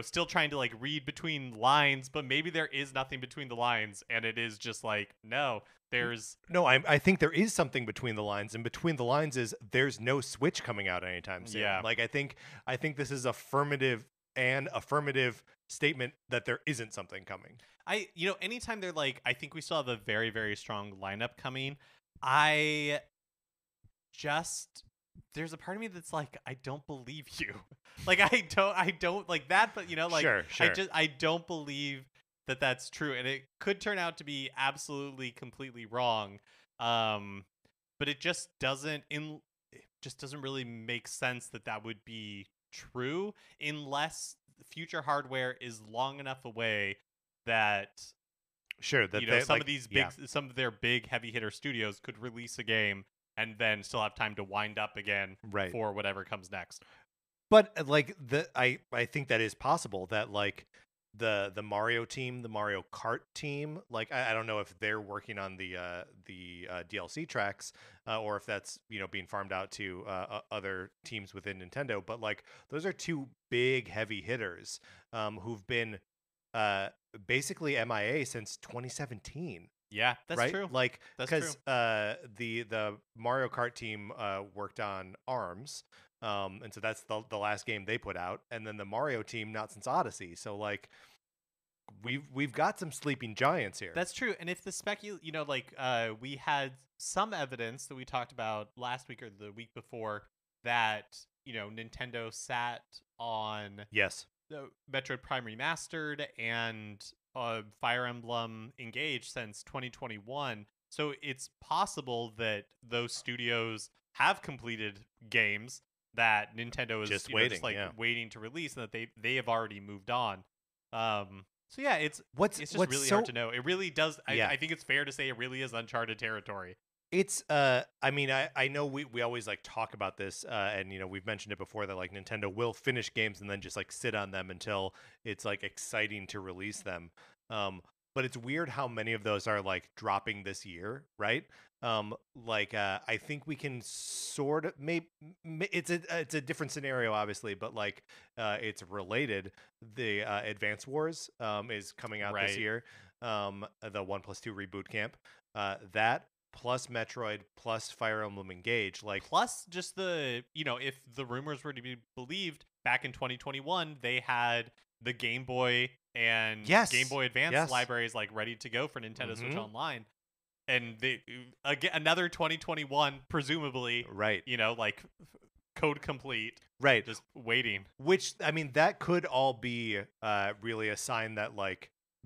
still trying to read between lines, but maybe there is nothing between the lines, and it is just no. I think there is something between the lines, and between the lines is there's no Switch coming out anytime soon. Yeah. I think this is affirmative statement that there isn't something coming. Anytime they're I think we still have a very, very strong lineup coming, there's a part of me that's like, I don't believe you. I don't like that, but sure. I don't believe that that's true, and it could turn out to be absolutely completely wrong. But it just doesn't really make sense that would be true, unless future hardware is long enough away that some of their big heavy hitter studios could release a game and then still have time to wind up again for whatever comes next. But I think that is possible, that the Mario team, the Mario Kart team, I don't know if they're working on the DLC tracks, or if that's being farmed out to other teams within Nintendo. But those are two big heavy hitters who've been basically MIA since 2017. Yeah, that's true. Because the Mario Kart team worked on ARMS, and so that's the last game they put out, and then the Mario team not since Odyssey. So we've got some sleeping giants here. That's true. And if the we had some evidence that we talked about last week or the week before that Nintendo sat on the Metroid Prime Remastered and Fire Emblem Engage since 2021. So it's possible that those studios have completed games that Nintendo is just waiting to release, and that they have already moved on. So yeah, it's just really hard to know. It really does. I think it's fair to say it really is uncharted territory. It's I know we always talk about this, and we've mentioned it before, that Nintendo will finish games and then just sit on them until it's exciting to release them. But it's weird how many of those are dropping this year, right? I think we can sort of it's a different scenario, obviously, but it's related. The Advance Wars is coming out this year. The 1+2 Reboot Camp, that plus Metroid plus Fire Emblem Engage, plus just the if the rumors were to be believed, back in 2021 they had the Game Boy and Game Boy Advance libraries ready to go for Nintendo Switch Online, and another 2021 presumably, code complete, just waiting. Which that could all be really a sign that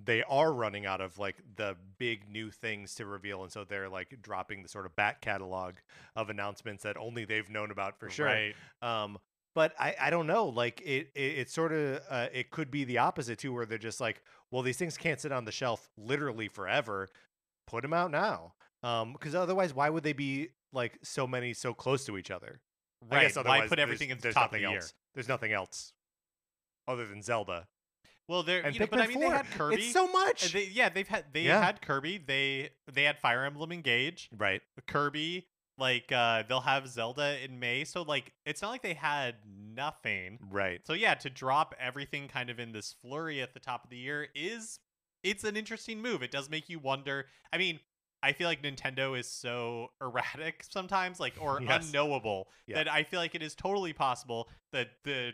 they are running out of the big new things to reveal, and so they're dropping the sort of back catalog of announcements that only they've known about for sure. Right. But I don't know. It sort of it could be the opposite too, where they're just well, these things can't sit on the shelf literally forever. Put them out now, because otherwise, why would they be so many so close to each other? Right. Why put everything in the top of the year? There's nothing else other than Zelda. Well, they're and you know, Pikmin but I mean 4. they had Kirby. It's so much. They had Kirby. They had Fire Emblem Engage. Right. Kirby. Like they'll have Zelda in May, so like it's not like they had nothing. Right. So yeah, to drop everything kind of in this flurry at the top of the year it's an interesting move. It does make you wonder. I mean, I feel like Nintendo is so erratic sometimes, like or unknowable that I feel like it is totally possible that the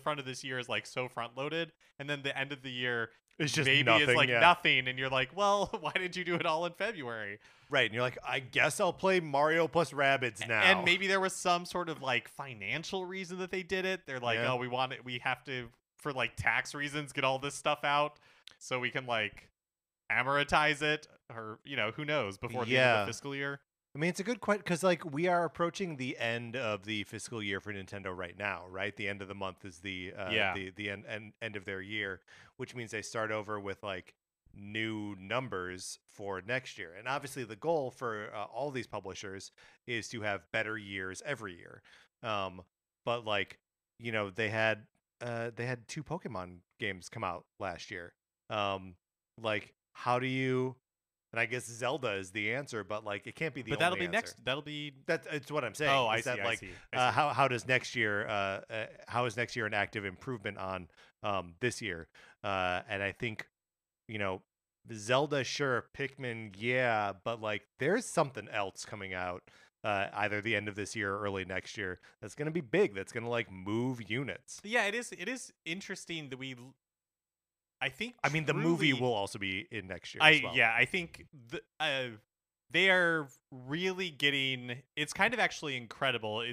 front of this year is like so front loaded, and then the end of the year it's just maybe nothing, it's like nothing, and you're like, well, why did you do it all in February? Right, and you're like, I guess I'll play Mario plus Rabbids now. And maybe there was some sort of like financial reason that they did it. They're like, oh, we have to, for like tax reasons, get all this stuff out so we can like amortize it, or who knows, before the end of the fiscal year. I mean, it's a good question because like we are approaching the end of the fiscal year for Nintendo right now, right? The end of the month is the end of their year, which means they start over with like new numbers for next year. And obviously the goal for all these publishers is to have better years every year. But like, they had 2 Pokemon games come out last year. Like how do you, and I guess Zelda is the answer, but like it can't be the only that'll be answer. next. That'll be that's what I'm saying. Oh, I see. I see. How does next year? How is next year an active improvement on this year? And I think, Zelda, sure, Pikmin, yeah, but like there's something else coming out either the end of this year or early next year that's going to be big. That's going to like move units. Yeah, it is. It is interesting that we. I mean, the movie will also be in next year as well. Yeah, I think they are really getting. It's kind of actually incredible.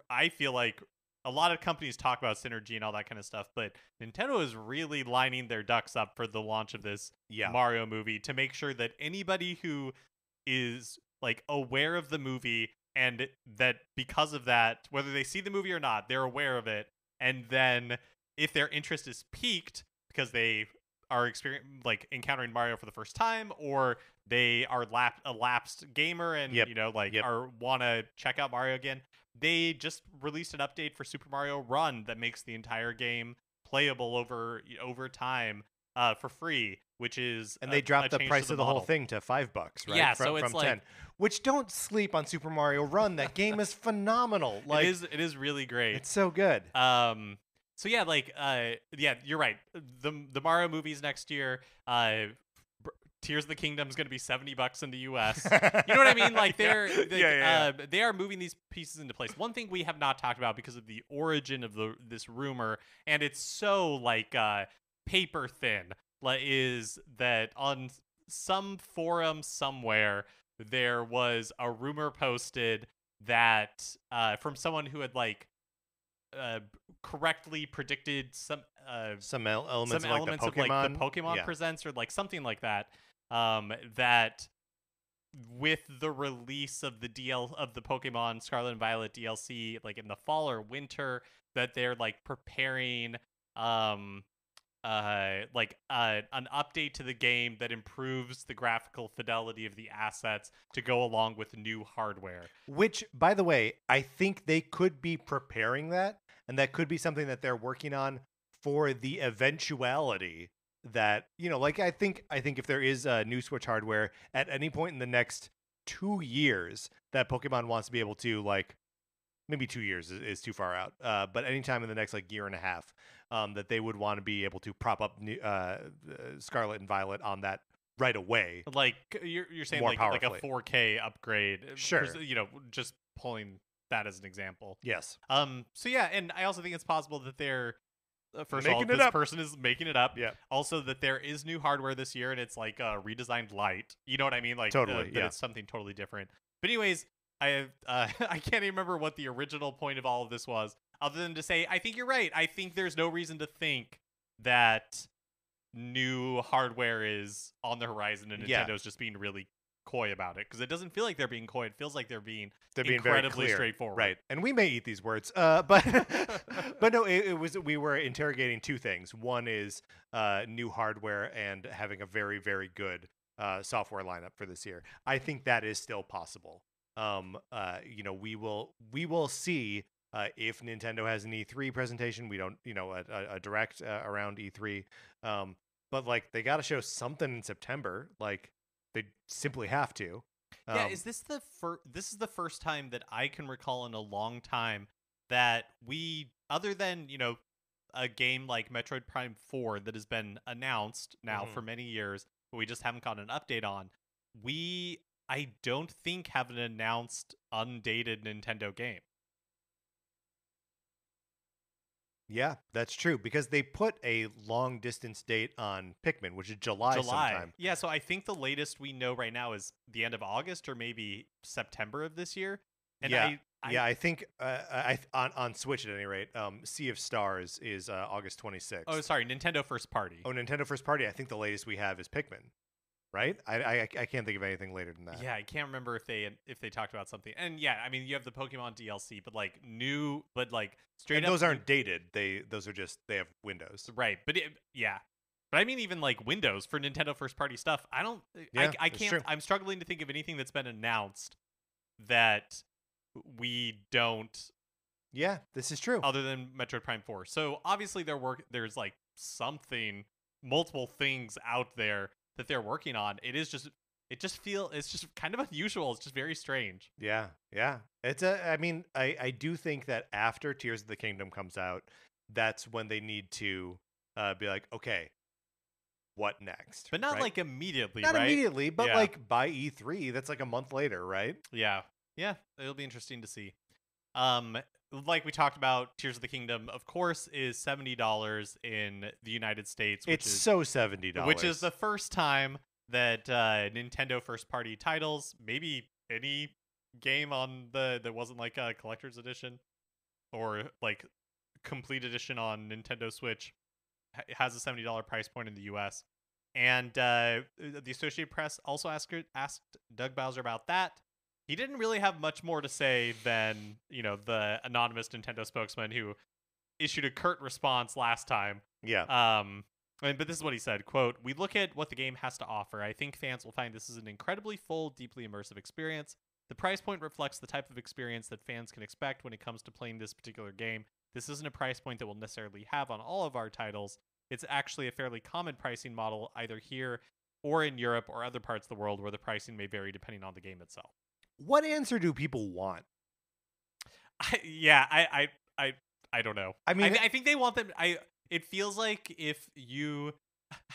I feel like a lot of companies talk about synergy and all that kind of stuff, but Nintendo is really lining their ducks up for the launch of this Mario movie to make sure that anybody who is like aware of the movie and that because of that, whether they see the movie or not, they're aware of it. And then if their interest is piqued because they are encountering Mario for the first time, or they are a lapsed gamer and want to check out Mario again, they just released an update for Super Mario Run that makes the entire game playable over time for free, which is and they dropped the price of the whole thing to $5, right? Yeah, so it's from 10. Which don't sleep on Super Mario Run. That game is phenomenal. Like it is really great. It's so good. So yeah, you're right. The Mario movies next year. Tears of the Kingdom is going to be $70 in the U.S. You know what I mean? Like they are moving these pieces into place. One thing we have not talked about because of the origin of this rumor, and it's so like paper thin, is that on some forum somewhere there was a rumor posted that from someone who had like correctly predicted some elements of like the Pokemon presents or like something like that. That with the release of the Pokemon Scarlet and Violet DLC, like in the fall or winter, that they're like preparing an update to the game that improves the graphical fidelity of the assets to go along with new hardware. Which, by the way, I think they could be preparing that, and that could be something that they're working on for the eventuality that, I think if there is new Switch hardware at any point in the next 2 years that Pokemon wants to be able to, like, maybe 2 years is too far out, but anytime in the next like year and a half, that they would want to be able to prop up Scarlet and Violet on that right away. Like you're saying like a 4K upgrade. Sure. Just pulling that as an example. Yes. So yeah, and I also think it's possible that they're first making of all, this person is making it up. Yeah. Also, that there is new hardware this year, and it's like a redesigned light. You know what I mean? Like totally. That it's something totally different. But anyways, I can't even remember what the original point of all of this was, other than to say I think you're right. I think there's no reason to think that new hardware is on the horizon, and Nintendo's just being really coy about it, because it doesn't feel like they're being coy. It feels like they're being incredibly very straightforward. Right. And we may eat these words, but no, we were interrogating 2 things. One is new hardware and having a very, very good software lineup for this year. I think that is still possible. We will see If Nintendo has an E3 presentation, we don't, a direct around E3. But like they got to show something in September. Like they simply have to. Yeah, is this this is the first time that I can recall in a long time that we, other than, a game like Metroid Prime 4 that has been announced now for many years, but we just haven't gotten an update on, I don't think have an announced undated Nintendo game. Yeah, that's true, because they put a long distance date on Pikmin, which is July sometime. Yeah, so I think the latest we know right now is the end of August or maybe September of this year. And I think on Switch at any rate, Sea of Stars is August 26th. Oh, sorry, Nintendo First Party. Oh, Nintendo First Party. I think the latest we have is Pikmin. Right? I can't think of anything later than that. Yeah, I can't remember if they talked about something. And yeah, I mean, you have the Pokemon DLC, but like new, but like straight up. Those aren't dated. Those are just, they have windows. Right. But But I mean, even like Windows for Nintendo first party stuff. I can't. True. I'm struggling to think of anything that's been announced that we don't. Yeah, this is true. Other than Metroid Prime 4. So obviously there's like multiple things out there that they're working on. It's just kind of unusual. It's just very strange. Yeah. I do think that after Tears of the Kingdom comes out, that's when they need to be like, okay, what next? But not like immediately, not right? immediately, but like by E3, that's like a month later, right? Yeah. It'll be interesting to see. Like we talked about, Tears of the Kingdom, of course, is $70 in the United States. It's so $70. Which is the first time that Nintendo first-party titles, maybe any game that wasn't like a collector's edition or like complete edition on Nintendo Switch, has a $70 price point in the U.S. And the Associated Press also asked Doug Bowser about that. He didn't really have much more to say than, the anonymous Nintendo spokesman who issued a curt response last time. Yeah. But this is what he said, quote, "We look at what the game has to offer. I think fans will find this is an incredibly full, deeply immersive experience. The price point reflects the type of experience that fans can expect when it comes to playing this particular game. This isn't a price point that we'll necessarily have on all of our titles. It's actually a fairly common pricing model, either here or in Europe or other parts of the world where the pricing may vary depending on the game itself." What answer do people want? I don't know. I mean, I think they want them. It feels like if you,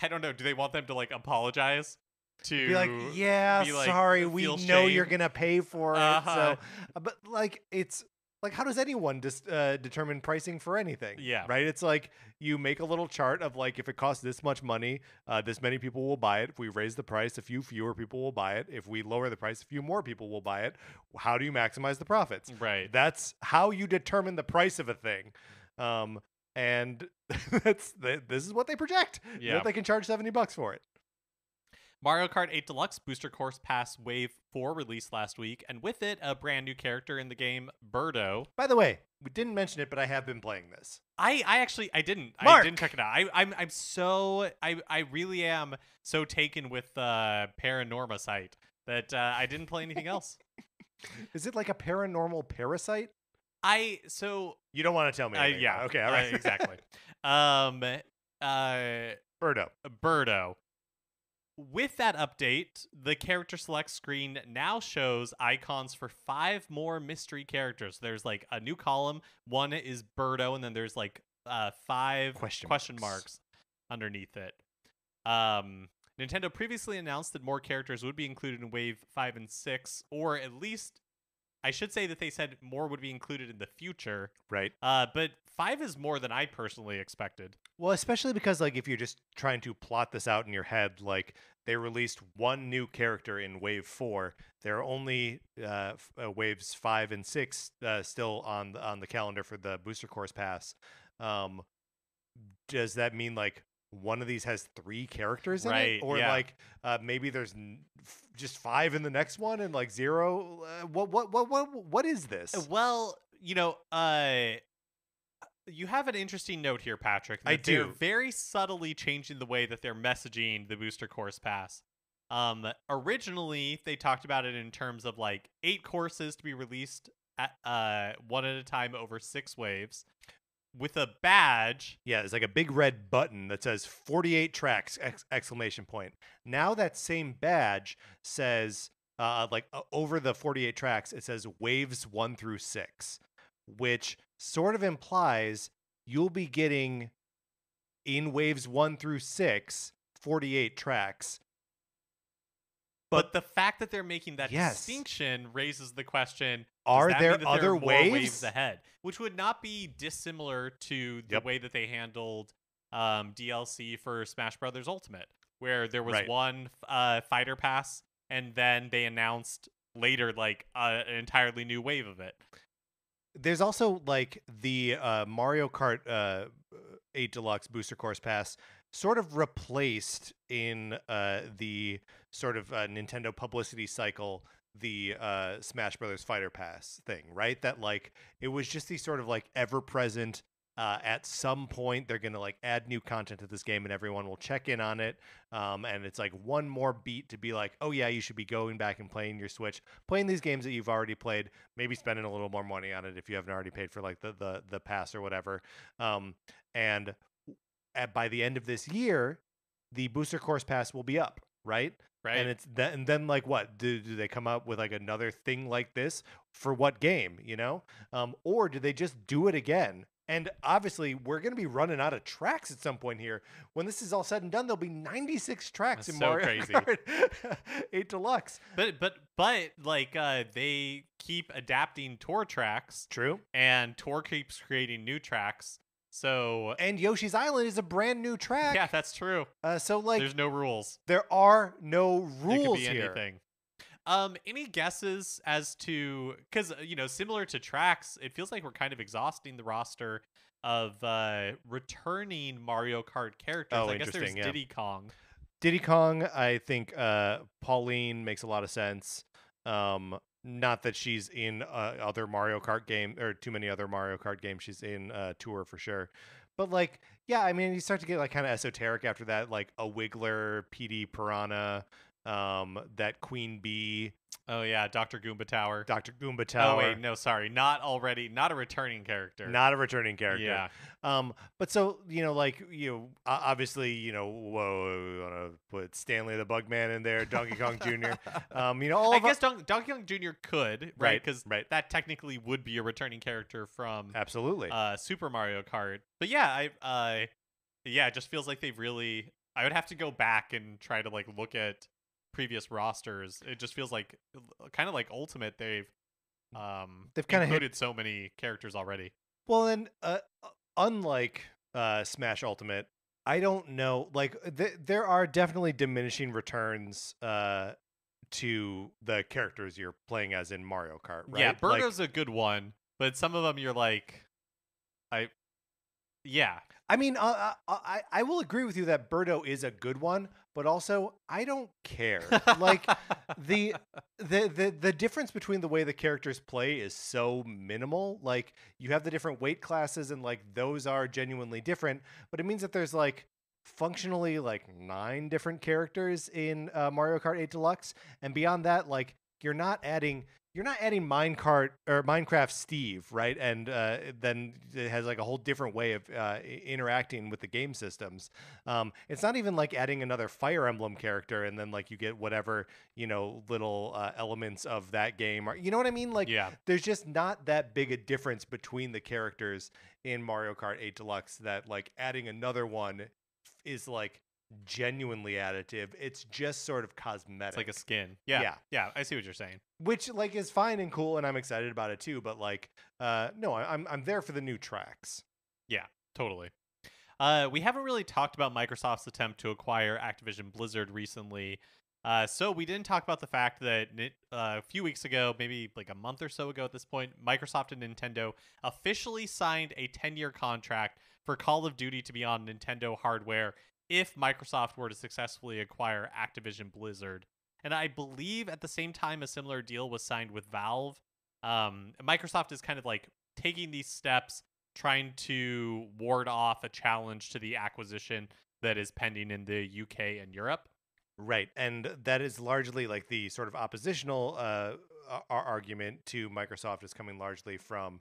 I don't know. Do they want them to like apologize? To be like, yeah, sorry, we know shame. You're gonna pay for it. So, but like, it's like, how does anyone just determine pricing for anything? Yeah, right. It's like you make a little chart of like, if it costs this much money, this many people will buy it. If we raise the price, a few fewer people will buy it. If we lower the price, a few more people will buy it. How do you maximize the profits? Right. That's how you determine the price of a thing. And this is what they project. Yeah, that they can charge $70 for it. Mario Kart 8 Deluxe Booster Course Pass Wave 4 released last week, and with it, a brand new character in the game, Birdo. By the way, we didn't mention it, but I have been playing this. I didn't. Mark! I didn't check it out. I really am so taken with Paranormasight that I didn't play anything else. Is it like a paranormal parasite? You don't want to tell me anything. Yeah. Okay, all right. Exactly. Birdo. With that update, the character select screen now shows icons for 5 more mystery characters. There's like a new column. One is Birdo, and then there's like 5 question marks underneath it. Nintendo previously announced that more characters would be included in Wave 5 and 6, or at least I should say that they said more would be included in the future. Right. But 5 is more than I personally expected. Well, especially because, like, if you're just trying to plot this out in your head, like, they released one new character in Wave 4. There are only Waves 5 and 6 still on the calendar for the Booster Course Pass. Does that mean, like, one of these has 3 characters in it? Or, like, maybe there's just 5 in the next one and, like, 0? What is this? Well, you have an interesting note here, Patrick. I do. They're very subtly changing the way that they're messaging the Booster Course Pass. Originally, they talked about it in terms of like 8 courses to be released one at a time over 6 waves with a badge. Yeah, it's like a big red button that says 48 tracks exclamation point. Now that same badge says over the 48 tracks it says waves 1 through 6, which sort of implies you'll be getting in waves 1 through 6 48 tracks. But the fact that they're making that distinction raises the question, are there other waves ahead? Which would not be dissimilar to the way that they handled DLC for Smash Brothers Ultimate, where there was one fighter pass, and then they announced later like an entirely new wave of it. There's also like the Mario Kart 8 Deluxe Booster Course Pass sort of replaced in the sort of Nintendo publicity cycle the Smash Brothers Fighter Pass thing, right? That like it was just these sort of like ever-present at some point they're going to like add new content to this game and everyone will check in on it, and it's like one more beat to be like, oh yeah, you should be going back and playing your Switch, playing these games that you've already played, maybe spending a little more money on it if you haven't already paid for like the pass or whatever, and by the end of this year the Booster Course Pass will be up, right? And it's that, and then like what do they come up with like another thing like this for what game, you know? Or do they just do it again? And obviously, we're going to be running out of tracks at some point here. When this is all said and done, there'll be 96 tracks in Mario Kart 8 Deluxe. But like they keep adapting tour tracks. True. And Tour keeps creating new tracks. So and Yoshi's Island is a brand new track. Yeah, that's true. So like there's no rules. There are no rules it could be here. Anything. Any guesses as to, because similar to tracks, it feels like we're kind of exhausting the roster of returning Mario Kart characters. I guess there's Diddy Kong. Diddy Kong, I think Pauline makes a lot of sense. Not that she's in other Mario Kart game or too many other Mario Kart games. She's in Tour for sure. But like, yeah, I mean, you start to get like kind of esoteric after that, like a Wiggler, PD Piranha, that Queen Bee. Oh yeah, Dr. Goomba Tower. Dr. Goomba Tower. Oh wait, no, sorry, not a returning character. Not a returning character. Yeah. But so obviously whoa, we want to put Stanley the Bugman in there, Donkey Kong Jr. I guess Donkey Kong Jr. could, right? Because that technically would be a returning character from absolutely Super Mario Kart. But yeah, it just feels like they've really. I would have to go back and try to like look at previous rosters. It just feels like kind of like Ultimate. They've kind of included so many characters already. Well, then unlike Smash Ultimate, I don't know. Like there are definitely diminishing returns to the characters you're playing as in Mario Kart. Right? Yeah, Birdo's a good one, but some of them you're like, yeah. I mean, I will agree with you that Birdo is a good one, but also I don't care. Like the difference between the way the characters play is so minimal. Like you have the different weight classes and like those are genuinely different, but it means that there's like functionally like 9 different characters in Mario Kart 8 Deluxe, and beyond that, like you're not adding Minecraft Steve, right? And then it has like a whole different way of interacting with the game systems. It's not even like adding another Fire Emblem character and then like you get whatever, little elements of that game. Or, you know what I mean? Like, there's just not that big a difference between the characters in Mario Kart 8 Deluxe that like adding another one is like genuinely additive. It's just sort of cosmetic. It's like a skin. Yeah, I see what you're saying. Which like is fine and cool, and I'm excited about it too. But like, no, I'm there for the new tracks. Yeah, totally. We haven't really talked about Microsoft's attempt to acquire Activision Blizzard recently. So we didn't talk about the fact that a few weeks ago, maybe like a month or so ago at this point, Microsoft and Nintendo officially signed a 10-year contract for Call of Duty to be on Nintendo hardware if Microsoft were to successfully acquire Activision Blizzard. And I believe at the same time a similar deal was signed with Valve. Microsoft is kind of like taking these steps, trying to ward off a challenge to the acquisition that is pending in the UK and Europe. Right. And that is largely like the sort of oppositional our argument to Microsoft is coming largely from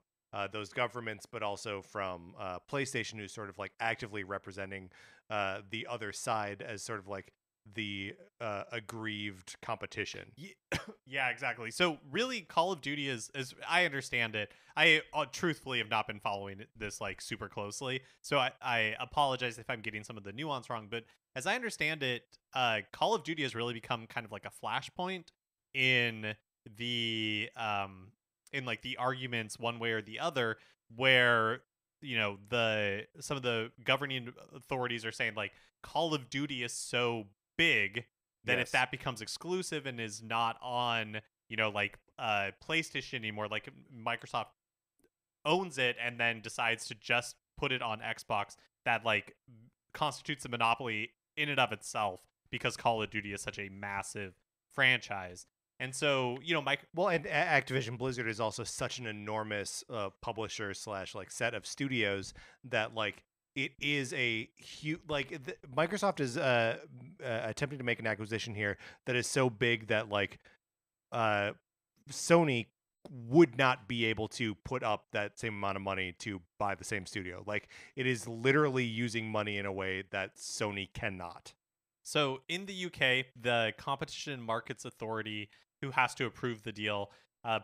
those governments, but also from PlayStation, who's sort of like actively representing the other side as sort of like the aggrieved competition. Yeah, exactly. So really, Call of Duty is, as I understand it, I truthfully have not been following this like super closely, so I apologize if I'm getting some of the nuance wrong. But as I understand it, Call of Duty has really become kind of like a flashpoint in the in like the arguments one way or the other, where some of the governing authorities are saying like Call of Duty is so big that if that becomes exclusive and is not on like PlayStation anymore, like Microsoft owns it and then decides to just put it on Xbox, that like constitutes a monopoly in and of itself, because Call of Duty is such a massive franchise. And so, and Activision Blizzard is also such an enormous publisher / like set of studios that like it is a huge, like Microsoft is attempting to make an acquisition here that is so big that like Sony would not be able to put up that same amount of money to buy the same studio. Like it is literally using money in a way that Sony cannot. So in the UK, the Competition and Markets Authority, who has to approve the deal,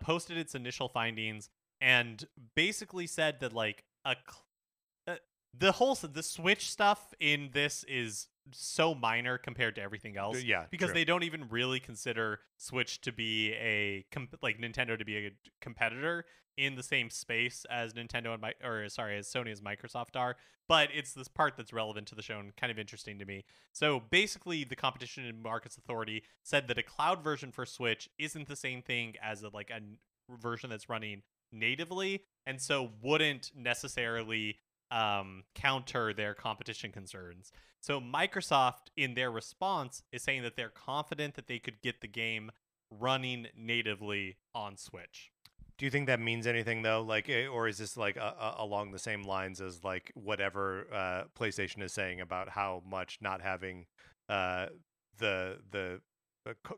posted its initial findings and basically said that like the Switch stuff in this is so minor compared to everything else. Yeah, because they don't even really consider Switch to be like Nintendo to be a competitor in the same space as Nintendo and as Sony as Microsoft are. But it's this part that's relevant to the show and kind of interesting to me. So basically, the Competition and Markets Authority said that a cloud version for Switch isn't the same thing as a version that's running natively, and so wouldn't necessarily counter their competition concerns. So Microsoft, in their response, is saying that they're confident that they could get the game running natively on Switch. Do you think that means anything though? Like, or is this like along the same lines as like whatever PlayStation is saying about how much not having the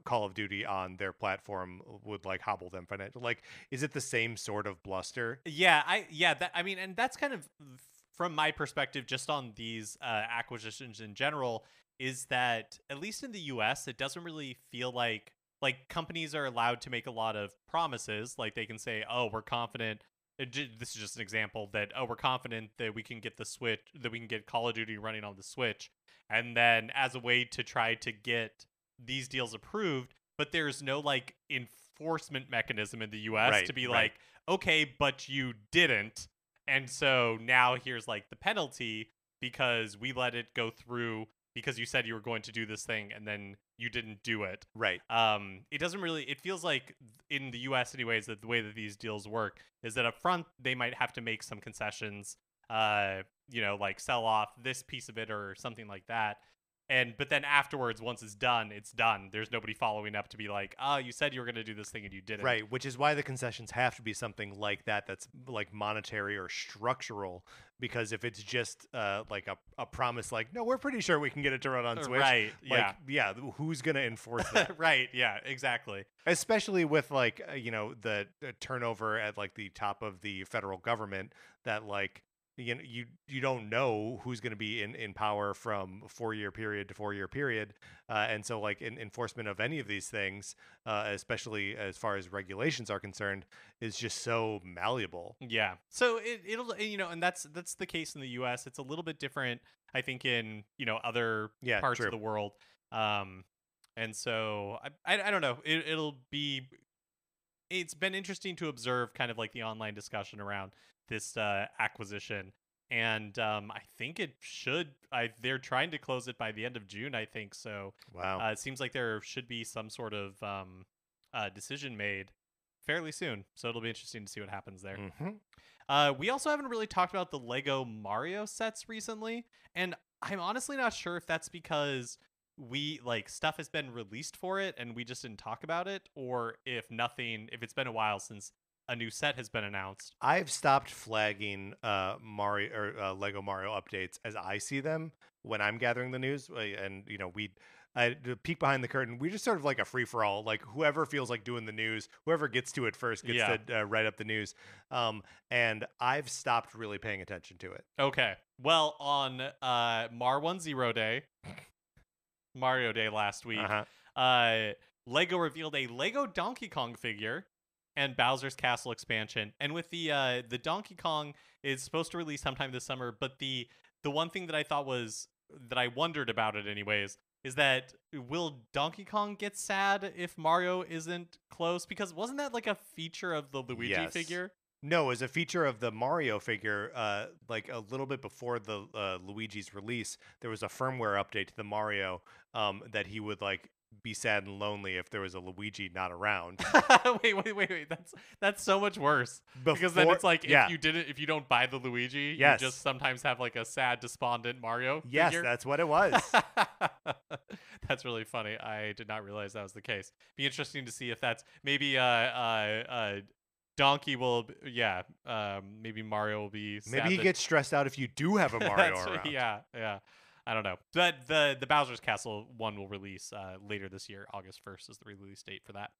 Call of Duty on their platform would like hobble them financially? Like, is it the same sort of bluster? And that's kind of, from my perspective, just on these acquisitions in general, is that at least in the US, it doesn't really feel like companies are allowed to make a lot of promises. Like they can say, oh, we're confident. This is just an example that, oh, we're confident that we can get Call of Duty running on the Switch. And then as a way to try to get these deals approved, but there's no like enforcement mechanism in the US to be like, okay, but you didn't. And so now here's like the penalty because we let it go through because you said you were going to do this thing and then you didn't do it. Right. It doesn't really, it feels like in the US anyways, that the way that these deals work is that up front they might have to make some concessions, like sell off this piece of it or something like that. But then afterwards, once it's done, it's done. There's nobody following up to be like, oh, you said you were going to do this thing and you didn't. Right, which is why the concessions have to be something like that that's like monetary or structural, because if it's just like a promise like, no, we're pretty sure we can get it to run on Switch. Right, yeah, who's going to enforce that? Right, yeah, exactly. Especially with like, the turnover at like the top of the federal government that like, you don't know who's going to be in power from 4-year period to 4-year period, and so like enforcement of any of these things, especially as far as regulations are concerned, is just so malleable. Yeah. So it'll and that's the case in the U.S. It's a little bit different, I think, in other parts of the world. And so I don't know. It's been interesting to observe kind of like the online discussion around this acquisition, and I think it should. They're trying to close it by the end of June, I think. So wow, it seems like there should be some sort of decision made fairly soon. So it'll be interesting to see what happens there. Mm-hmm. We also haven't really talked about the Lego Mario sets recently, and I'm honestly not sure if that's because stuff has been released for it and we just didn't talk about it, or if it's been a while since a new set has been announced. I've stopped flagging Mario or Lego Mario updates as I see them when I'm gathering the news, and to peek behind the curtain, we're just sort of like a free for all. Like whoever feels like doing the news, whoever gets to it first gets to write up the news. And I've stopped really paying attention to it. Okay. Well, on Mar-1 Day, Mario Day last week, Lego revealed a Lego Donkey Kong figure and Bowser's Castle expansion. And with the Donkey Kong is supposed to release sometime this summer, but the one thing that I thought was that I wondered about it anyways is that will Donkey Kong get sad if Mario isn't close? Because wasn't that like a feature of the Luigi figure? No, as a feature of the Mario figure, like a little bit before the Luigi's release, there was a firmware update to the Mario that he would like be sad and lonely if there was a Luigi not around. wait. That's so much worse. Because then it's like if you don't buy the Luigi, you just sometimes have like a sad, despondent Mario figure. Yes, that's what it was. That's really funny. I did not realize that was the case. Be interesting to see if that's maybe Donkey will, maybe Mario will be sad. Maybe he gets stressed out if you do have a Mario around. Yeah. I don't know. But the Bowser's Castle one will release later this year. August 1st is the release date for that.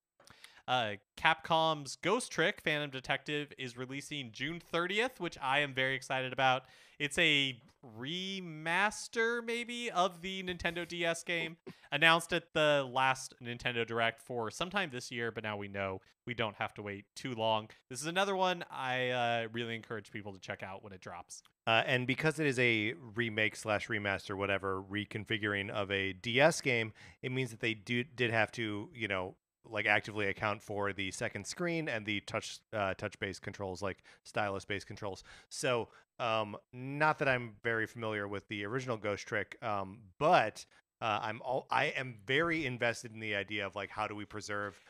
Capcom's Ghost Trick Phantom Detective is releasing June 30th, which I am very excited about. It's a remaster, maybe, of the Nintendo DS game. Announced at the last Nintendo Direct for sometime this year, but now we know we don't have to wait too long. This is another one I really encourage people to check out when it drops. And because it is a remake / remaster, whatever, reconfiguring of a DS game, it means that they did have to, like actively account for the second screen and the touch-based controls, like stylus-based controls. So, not that I'm very familiar with the original Ghost Trick, but I am very invested in the idea of like how do we preserve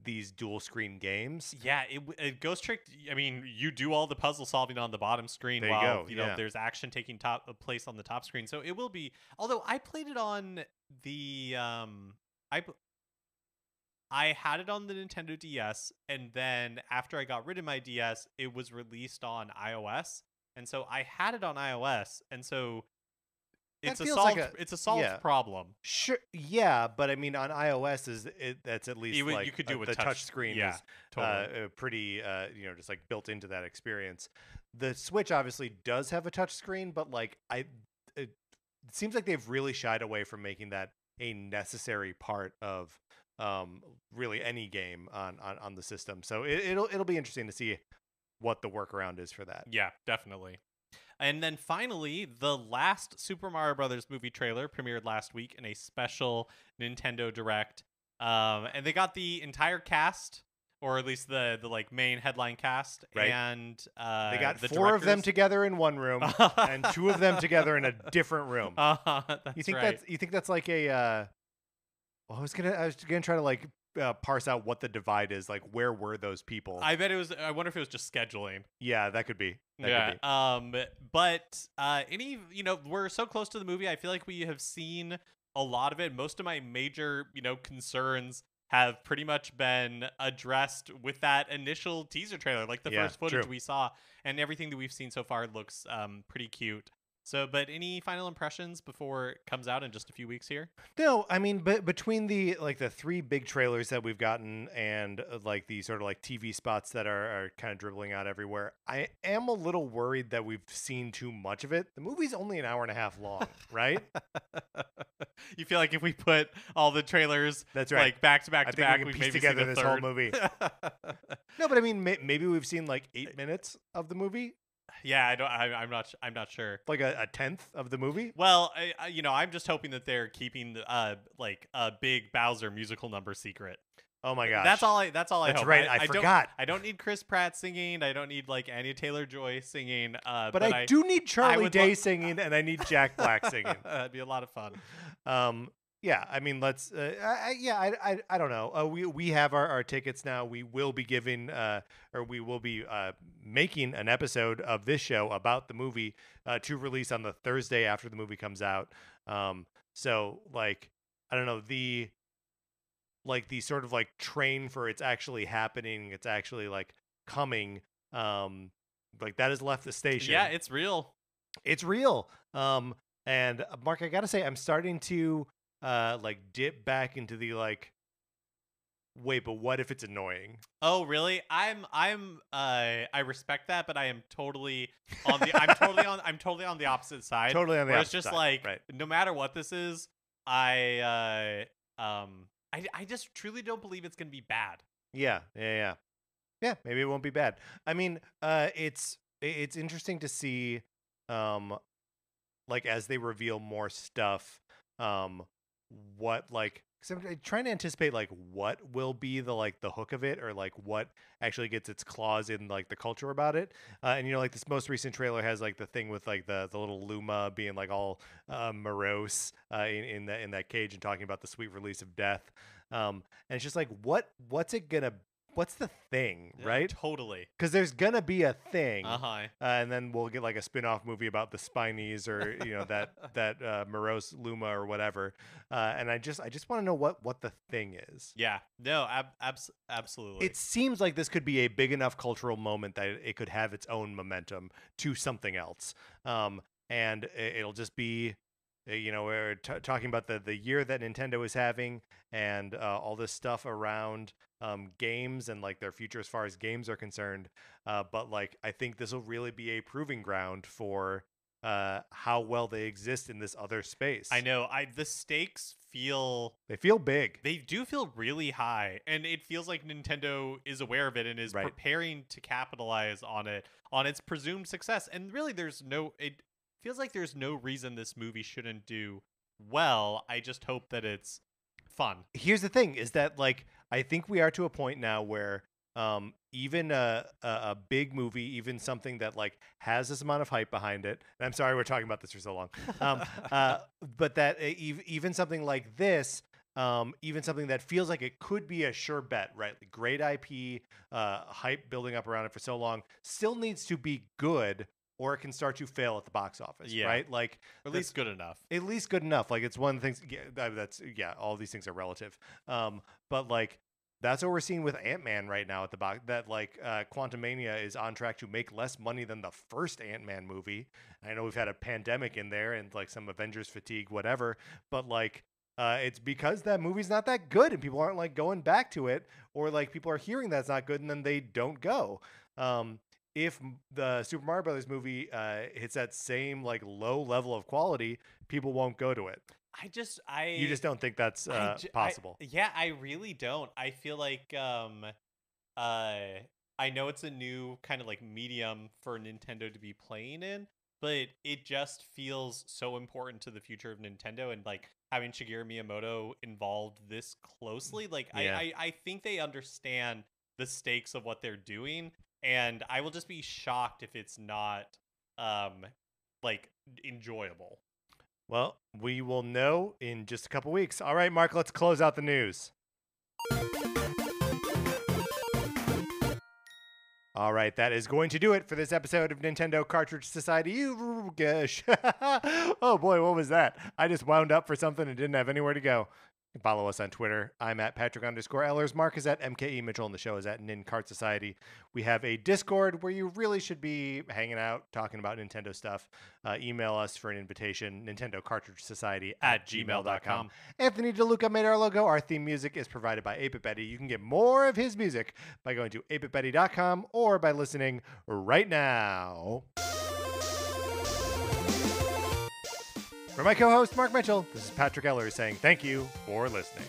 these dual screen games. Yeah, Ghost Trick, I mean, you do all the puzzle solving on the bottom screen while there's action taking place on the top screen. So it will be, although I played it on the I had it on the Nintendo DS, and then after I got rid of my DS, it was released on iOS. And so I had it on iOS, and so it's a solved problem. Sure, yeah, but I mean on iOS that's at least you could do the touch screen is totally. pretty just like built into that experience. The Switch obviously does have a touch screen, but like it seems like they've really shied away from making that a necessary part of really any game on the system. So it'll be interesting to see what the workaround is for that. Yeah, definitely. And then finally, the last Super Mario Brothers movie trailer premiered last week in a special Nintendo Direct. And they got the entire cast, or at least the like main headline cast, right. And they got four of them together in one room and two of them together in a different room. You think that's like a I was gonna try to like parse out what the divide is. Like, where were those people? I bet it was. I wonder if it was just scheduling. Yeah, that could be. But we're so close to the movie. I feel like we have seen a lot of it. Most of my major, concerns have pretty much been addressed with that initial teaser trailer, like the first footage we saw, and everything that we've seen so far looks pretty cute. So, but any final impressions before it comes out in just a few weeks here? No, I mean, but between the three big trailers that we've gotten and like the sort of like TV spots that are kind of dribbling out everywhere, I am a little worried that we've seen too much of it. The movie's only an hour and a half long, right? You feel like if we put all the trailers, that's right, like back to back to back, we can piece together this whole movie. No, but I mean, maybe we've seen like 8 minutes of the movie. Yeah, I'm not sure. Like a tenth of the movie. Well, I'm just hoping that they're keeping like a big Bowser musical number secret. Oh my gosh, that's all I that's hope. Right, I forgot. I don't need Chris Pratt singing. I don't need like Anya Taylor-Joy singing. But I do need Charlie Day singing, and I need Jack Black singing. That'd be a lot of fun. Yeah, I mean, let's. I don't know. We have our tickets now. We will be giving, or we will be making an episode of this show about the movie to release on the Thursday after the movie comes out. So like, I don't know, the sort of like train for it's actually happening. It's actually like coming. Like that has left the station. Yeah, it's real. It's real. And Mark, I gotta say, I'm starting to like dip back into the like, wait, but what if it's annoying? Oh, really? I respect that, but I am totally on the I'm totally on the opposite side. Totally on the opposite side. It's just like, right. No matter what this is, I just truly don't believe it's gonna be bad. Yeah, maybe it won't be bad. I mean, it's interesting to see, like as they reveal more stuff, what like. Because I'm trying to anticipate like what will be the hook of it, or like what actually gets its claws in like the culture about it. And you know, like this most recent trailer has like the thing with like the little Luma being like all morose in that cage and talking about the sweet release of death. And it's just like what's the thing, right? Totally. Because there's gonna be a thing, uh-huh. And then we'll get like a spin-off movie about the Spinies, or you know that morose Luma or whatever. And I just want to know what the thing is. Yeah, no, absolutely. It seems like this could be a big enough cultural moment that it could have its own momentum to something else. And it'll just be. You know, we're talking about the year that Nintendo is having, and all this stuff around games and like their future as far as games are concerned. But like, I think this will really be a proving ground for how well they exist in this other space. I know. The stakes feel big. They do feel really high, and it feels like Nintendo is aware of it and is preparing to capitalize on it, on its presumed success. And really, it feels like there's no reason this movie shouldn't do well. I just hope that it's fun. Here's the thing, is that like I think we are to a point now where even a big movie, even something that like has this amount of hype behind it, and I'm sorry we're talking about this for so long, but that even something like this, even something that feels like it could be a sure bet, right? Like great IP, hype building up around it for so long, still needs to be good, or it can start to fail at the box office, right? Like at least good enough. At least good enough. Like it's one of the things. All these things are relative. But like that's what we're seeing with Ant-Man right now at the box. That like Quantumania is on track to make less money than the first Ant-Man movie. I know we've had a pandemic in there and like some Avengers fatigue, whatever. But like it's because that movie's not that good and people aren't like going back to it, or like people are hearing that's not good and then they don't go. If the Super Mario Brothers movie hits that same like low level of quality, people won't go to it. You just don't think that's possible. I really don't. I feel like I know it's a new kind of like medium for Nintendo to be playing in, but it just feels so important to the future of Nintendo, and like having Shigeru Miyamoto involved this closely. Like I think they understand the stakes of what they're doing. And I will just be shocked if it's not, like, enjoyable. Well, we will know in just a couple weeks. All right, Mark, let's close out the news. All right, that is going to do it for this episode of Nintendo Cartridge Society. Oh boy, what was that? I just wound up for something and didn't have anywhere to go. Follow us on Twitter. I'm at Patrick_Ellers. Mark is at MKE Mitchell, and the show is at Nin Kart Society. We have a Discord where you really should be hanging out, talking about Nintendo stuff. Email us for an invitation, Nintendo Cartridge Society at gmail.com. Anthony DeLuca made our logo. Our theme music is provided by 8-Bit Betty. You can get more of his music by going to 8bitbetty.com or by listening right now. For my co-host, Mark Mitchell, this is Patrick Ellers saying thank you for listening.